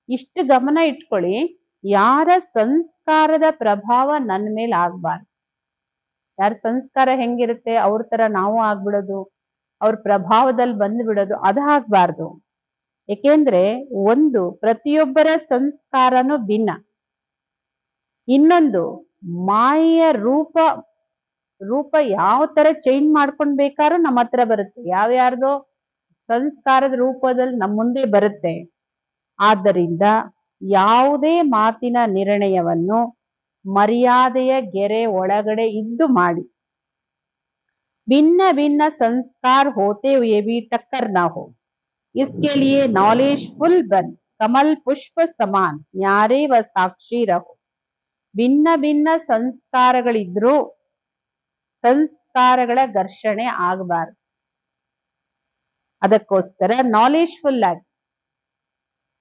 ಇಷ್ಟು ಗಮನ ಇಟ್ಕೊಳ್ಳಿ, ಯಾರ ಸಂಸ್ಕಾರದ ಪ್ರಭಾವ ನನ್ನ ಮೇಲೆ ಆಗ್ಬಾರ್ದು. ಯಾರ ಸಂಸ್ಕಾರ ಹೆಂಗಿರುತ್ತೆ ಅವ್ರ ತರ ನಾವು ಆಗ್ಬಿಡೋದು, ಅವ್ರ ಪ್ರಭಾವದಲ್ಲಿ ಬಂದು ಬಿಡೋದು, ಅದಾಗಬಾರ್ದು. ಏಕೆಂದ್ರೆ ಒಂದು, ಪ್ರತಿಯೊಬ್ಬರ ಸಂಸ್ಕಾರನೂ ಭಿನ್ನ. ಇನ್ನೊಂದು, ಮಾಯೆಯ ರೂಪ ಯಾವ ತರ ಚೇಂಜ್ ಮಾಡ್ಕೊಂಡ್ ಬೇಕಾದ್ರೂ ನಮ್ಮ ಹತ್ರ ಬರುತ್ತೆ. ಯಾವ್ಯಾರ್ದೋ ಸಂಸ್ಕಾರದ ರೂಪದಲ್ಲಿ ನಮ್ಮ ಮುಂದೆ ಬರುತ್ತೆ. ಆದ್ದರಿಂದ ಯಾವುದೇ ಮಾತಿನ ನಿರ್ಣಯವನ್ನು ಮರ್ಯಾದೆಯ ಗೆರೆ ಒಳಗಡೆ ಇದ್ದು ಮಾಡಿ. भिन्न भिन्न संस्कार होते हुए भी टक्कर ना हो, इसके लिए नॉलेजफुल बन कमल पुष्प समान न्यारे व साक्षी रहो. ಭಿನ್ನ ಭಿನ್ನ ಸಂಸ್ಕಾರಗಳಿದ್ರು ಸಂಸ್ಕಾರಗಳ ಘರ್ಷಣೆ ಆಗಬಾರ್ದು. ಅದಕ್ಕೋಸ್ಕರ ನಾಲೆಜ್ಫುಲ್ ಆಗಿ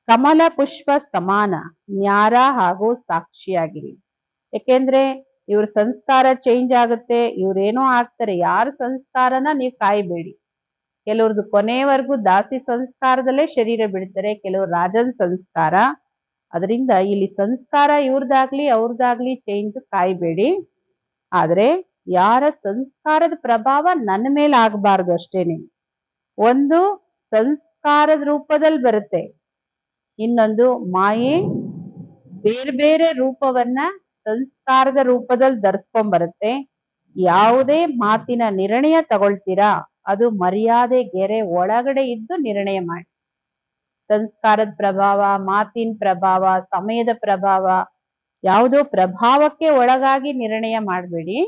ಕಮಲ ಪುಷ್ಪ ಸಮಾನ ನ್ಯಾರ ಹಾಗೂ ಸಾಕ್ಷಿಯಾಗಿರಿ. ಯಾಕೆಂದ್ರೆ ಇವ್ರ ಸಂಸ್ಕಾರ ಚೇಂಜ್ ಆಗುತ್ತೆ, ಇವ್ರೇನೋ ಆಗ್ತಾರೆ. ಯಾರ ಸಂಸ್ಕಾರನ ನೀವು ಕಾಯ್ಬೇಡಿ. ಕೆಲವ್ರದ್ದು ಕೊನೆಯವರೆಗೂ ದಾಸಿ ಸಂಸ್ಕಾರದಲ್ಲೇ ಶರೀರ ಬಿಡ್ತಾರೆ, ಕೆಲವರು ರಾಜನ್ ಸಂಸ್ಕಾರ. ಅದರಿಂದ ಇಲ್ಲಿ ಸಂಸ್ಕಾರ ಇವ್ರದಾಗ್ಲಿ ಅವ್ರದಾಗ್ಲಿ ಚೇಂಜ್ ಕಾಯ್ಬೇಡಿ. ಆದ್ರೆ ಯಾರ ಸಂಸ್ಕಾರದ ಪ್ರಭಾವ ನನ್ನ ಮೇಲೆ ಆಗ್ಬಾರ್ದು ಅಷ್ಟೇನೆ. ಒಂದು ಸಂಸ್ಕಾರದ ರೂಪದಲ್ಲಿ ಬರುತ್ತೆ, ಇನ್ನೊಂದು ಮಾಯೆ ಬೇರೆ ಬೇರೆ ರೂಪವನ್ನ ಸಂಸ್ಕಾರದ ರೂಪದಲ್ಲಿ ಧರಿಸ್ಕೊಂಡ್ ಬರುತ್ತೆ. ಯಾವುದೇ ಮಾತಿನ ನಿರ್ಣಯ ತಗೊಳ್ತೀರಾ ಅದು ಮರ್ಯಾದೆ ಗೆರೆ ಒಳಗಡೆ ಇದ್ದು ನಿರ್ಣಯ ಮಾಡಿ. ಸಂಸ್ಕಾರದ ಪ್ರಭಾವ, ಮಾತಿನ ಪ್ರಭಾವ, ಸಮಯದ ಪ್ರಭಾವ, ಯಾವುದೋ ಪ್ರಭಾವಕ್ಕೆ ಒಳಗಾಗಿ ನಿರ್ಣಯ ಮಾಡಬೇಡಿ.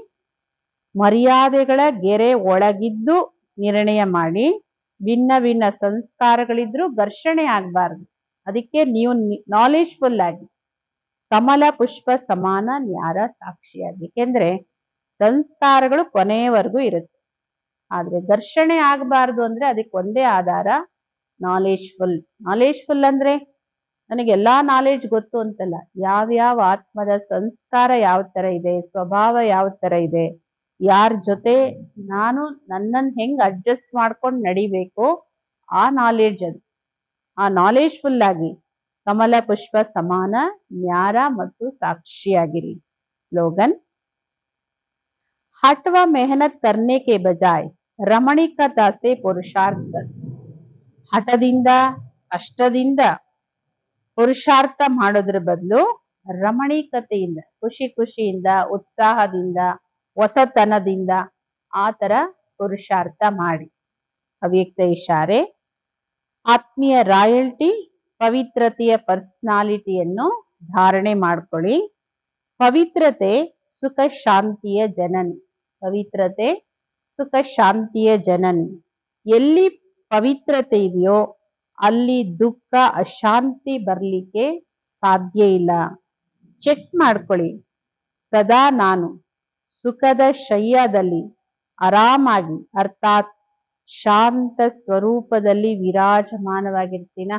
ಮರ್ಯಾದೆಗಳ ಗೆರೆ ಒಳಗಿದ್ದು ನಿರ್ಣಯ ಮಾಡಿ. ಭಿನ್ನ ಭಿನ್ನ ಸಂಸ್ಕಾರಗಳಿದ್ರೂ ಘರ್ಷಣೆ ಆಗ್ಬಾರ್ದು. ಅದಕ್ಕೆ ನೀವು ನಾಲೆಜ್ಫುಲ್ ಆಗಿ ಕಮಲ ಪುಷ್ಪ ಸಮಾನ ನ್ಯಾರ ಸಾಕ್ಷಿಯಾಗಿ. ಏಕೆಂದ್ರೆ ಸಂಸ್ಕಾರಗಳು ಕೊನೆಯವರೆಗೂ ಇರುತ್ತೆ. ಆದ್ರೆ ಘರ್ಷಣೆ ಆಗಬಾರ್ದು ಅಂದ್ರೆ ಅದಕ್ಕೆ ಒಂದೇ ಆಧಾರ, ನಾಲೆಜ್ಫುಲ್. ನಾಲೆಜ್ಫುಲ್ ಅಂದ್ರೆ ನನಗೆಲ್ಲಾ ನಾಲೆಡ್ಜ್ ಗೊತ್ತು ಅಂತಲ್ಲ, ಯಾವ್ಯಾವ ಆತ್ಮದ ಸಂಸ್ಕಾರ ಯಾವ ತರ ಇದೆ, ಸ್ವಭಾವ ಯಾವ ತರ ಇದೆ, ಯಾರ ಜೊತೆ ನಾನು ನನ್ನನ್ನು ಹೆಂಗ್ ಅಡ್ಜಸ್ಟ್ ಮಾಡ್ಕೊಂಡು ನಡಿಬೇಕು, ಆ ನಾಲೆಡ್ಜ್ ಅದು. ಆ ನಾಲೆಜ್ಫುಲ್ ಆಗಿ ಕಮಲ ಪುಷ್ಪ ಸಮಾನ ನ್ಯಾರ ಮತ್ತು ಸಾಕ್ಷಿಯಾಗಿರಿ. ಸ್ಲೋಗನ್: हट व मेहनत करने के बजाय रमणीकता से पुरुषार्थ कर. ಹಠದಿಂದ ಕಷ್ಟದಿಂದ ಪುರುಷಾರ್ಥ ಮಾಡೋದ್ರ ಬದಲು ರಮಣೀಕತೆಯಿಂದ, ಖುಷಿ ಖುಷಿಯಿಂದ, ಉತ್ಸಾಹದಿಂದ, ಹೊಸತನದಿಂದ ಆ ತರ ಪುರುಷಾರ್ಥ ಮಾಡಿ. ಅವ್ಯಕ್ತ ಇಶಾರೆ: ಆತ್ಮೀಯ ರಾಯಲ್ಟಿ ಪವಿತ್ರತೆಯ ಪರ್ಸನಾಲಿಟಿಯನ್ನು ಧಾರಣೆ ಮಾಡ್ಕೊಳ್ಳಿ. ಪವಿತ್ರತೆ ಸುಖ ಶಾಂತಿಯ ಜನನಿ. ಪವಿತ್ರತೆ ಸುಖ ಶಾಂತಿಯ ಜನನಿ. ಎಲ್ಲಿ ಪವಿತ್ರತೆ ಇದೆಯೋ ಅಲ್ಲಿ ದುಃಖ ಅಶಾಂತಿ ಬರ್ಲಿಕ್ಕೆ ಸಾಧ್ಯ ಇಲ್ಲ. ಚೆಕ್ ಮಾಡ್ಕೊಳ್ಳಿ. ಸದಾ ನಾನು ಸುಖದ ಶಯ್ಯದಲ್ಲಿ ಆರಾಮಾಗಿ ಅರ್ಥಾತ್ ಶಾಂತ ಸ್ವರೂಪದಲ್ಲಿ ವಿರಾಜಮಾನವಾಗಿರ್ತೀನ.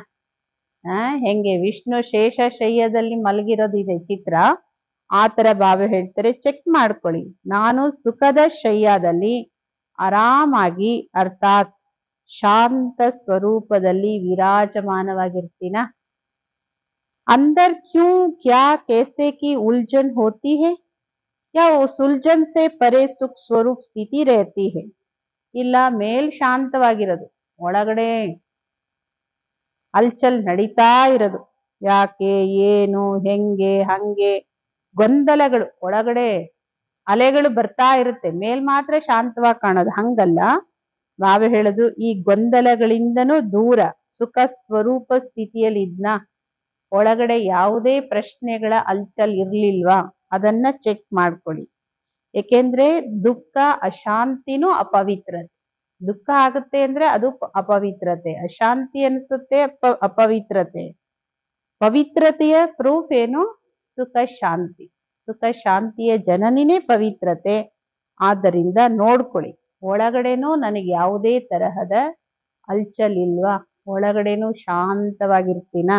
ಹೆಂಗೆ ವಿಷ್ಣು ಶೇಷ ಶಯ್ಯದಲ್ಲಿ ಮಲಗಿರೋದಿದೆ ಚಿತ್ರ, ಆ ತರ ಬಾಬಾ ಹೇಳ್ತಾರೆ ಚೆಕ್ ಮಾಡ್ಕೊಳ್ಳಿ. ನಾನು ಸುಖದ ಶಯ್ಯದಲ್ಲಿ ಆರಾಮಾಗಿ ಅರ್ಥಾತ್ ಶಾಂತ ಸ್ವರೂಪದಲ್ಲಿ ವಿರಾಜಮಾನವಾಗಿರ್ತೀನ. अंदर क्यों क्या कैसे की उलझन होती है या उस उलझन से परे सुख स्वरूप ಸ್ಥಿತಿ रहती है. ಇಲ್ಲ ಮೇಲ್ ಶಾಂತವಾಗಿರೋದು, ಒಳಗಡೆ ಹಲ್ಚಲ್ ನಡೀತಾ ಇರೋದು. ಯಾಕೆ, ಏನು, ಹೆಂಗೆ, ಹಂಗೆ ಗೊಂದಲಗಳು, ಒಳಗಡೆ ಅಲೆಗಳು ಬರ್ತಾ ಇರುತ್ತೆ. ಮೇಲ್ ಮಾತ್ರ ಶಾಂತವಾಗಿ ಕಾಣೋದು, ಹಂಗಲ್ಲ. ಬಾಬಾ ಹೇಳೋದು ಈ ಗೊಂದಲಗಳಿಂದನೂ ದೂರ ಸುಖ ಸ್ವರೂಪ ಸ್ಥಿತಿಯಲ್ಲಿ ಇದ್ನ, ಒಳಗಡೆ ಯಾವುದೇ ಪ್ರಶ್ನೆಗಳ ಹಲ್ಚಲ್ ಇರ್ಲಿಲ್ವಾ ಅದನ್ನ ಚೆಕ್ ಮಾಡ್ಕೊಳ್ಳಿ. ಏಕೆಂದ್ರೆ ದುಃಖ ಅಶಾಂತಿನೂ ಅಪವಿತ್ರತೆ. ದುಃಖ ಆಗುತ್ತೆ ಅಂದ್ರೆ ಅದು ಅಪವಿತ್ರತೆ, ಅಶಾಂತಿ ಅನ್ಸುತ್ತೆ ಅಪವಿತ್ರತೆ. ಪವಿತ್ರತೆಯ ಪ್ರೂಫ್ ಏನು? ಸುಖ ಶಾಂತಿ. ಸುಖ ಶಾಂತಿಯ ಜನನಿನೇ ಪವಿತ್ರತೆ. ಆದ್ದರಿಂದ ನೋಡ್ಕೊಳ್ಳಿ, ಒಳಗಡೆನೂ ನನಗೆ ಯಾವುದೇ ತರಹದ ಹಲ್ಚಲ್ ಇಲ್ವಾ, ಒಳಗಡೆನೂ ಶಾಂತವಾಗಿರ್ತೀನ,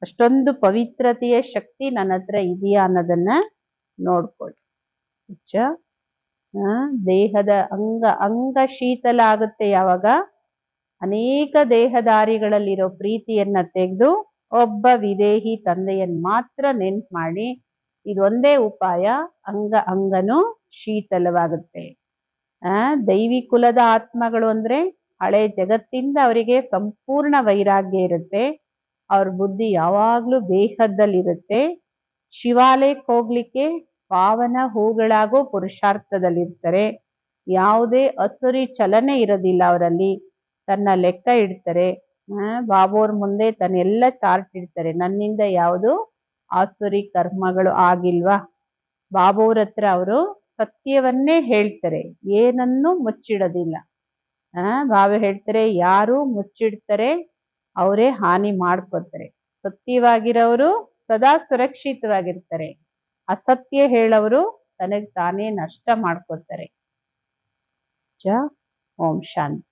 ಅಷ್ಟೊಂದು ಪವಿತ್ರತೆಯ ಶಕ್ತಿ ನನ್ನ ಹತ್ರ ಇದೆಯಾ ಅನ್ನೋದನ್ನ ನೋಡ್ಕೊಳ್ಳಿ. ದೇಹದ ಅಂಗ ಶೀತಲ ಆಗುತ್ತೆ ಯಾವಾಗ ಅನೇಕ ದೇಹದಾರಿಗಳಲ್ಲಿರೋ ಪ್ರೀತಿಯನ್ನ ತೆಗೆದು ಒಬ್ಬ ವಿದೇಹಿ ತಂದೆಯನ್ನ ಮಾತ್ರ ನೆನ್ಪು ಮಾಡಿ. ಇದೊಂದೇ ಉಪಾಯ, ಅಂಗನೂ ಶೀತಲವಾಗುತ್ತೆ. ದೈವಿ ಕುಲದ ಆತ್ಮಗಳು ಅಂದ್ರೆ ಹಳೆ ಜಗತ್ತಿಂದ ಅವರಿಗೆ ಸಂಪೂರ್ಣ ವೈರಾಗ್ಯ ಇರುತ್ತೆ. ಅವ್ರ ಬುದ್ಧಿ ಯಾವಾಗ್ಲೂ ದೇಹದಲ್ಲಿರುತ್ತೆ. ಶಿವಾಲಯಕ್ಕೆ ಹೋಗ್ಲಿಕ್ಕೆ ಪಾವನ ಹೂಗಳಾಗೋ ಪುರುಷಾರ್ಥದಲ್ಲಿರ್ತಾರೆ. ಯಾವುದೇ ಅಸುರಿ ಚಲನೆ ಇರೋದಿಲ್ಲ ಅವರಲ್ಲಿ. ತನ್ನ ಲೆಕ್ಕ ಇಡ್ತಾರೆ. ಬಾಬೋರ್ ಮುಂದೆ ತನ್ನೆಲ್ಲ ಚಾರ್ಟ್ ಇಡ್ತಾರೆ, ನನ್ನಿಂದ ಯಾವುದು ಆಸುರಿ ಕರ್ಮಗಳು ಆಗಿಲ್ವಾ. ಬಾಬೋರ್ ಹತ್ರ ಅವರು ಸತ್ಯವನ್ನೇ ಹೇಳ್ತಾರೆ, ಏನನ್ನೂ ಮುಚ್ಚಿಡೋದಿಲ್ಲ. ಬಾಬಾ ಹೇಳ್ತಾರೆ ಯಾರು ಮುಚ್ಚಿಡ್ತಾರೆ ಅವರೇ ಹಾನಿ ಮಾಡ್ಕೋತಾರೆ. ಸತ್ಯವಾಗಿರೋರು ಸದಾ ಸುರಕ್ಷಿತವಾಗಿರ್ತಾರೆ. ಅಸತ್ಯ ಹೇಳೋರು ತನಗೆ ತಾನೇ ನಷ್ಟ ಮಾಡ್ಕೋತಾರೆ. ऊर्जा। ओम शांति।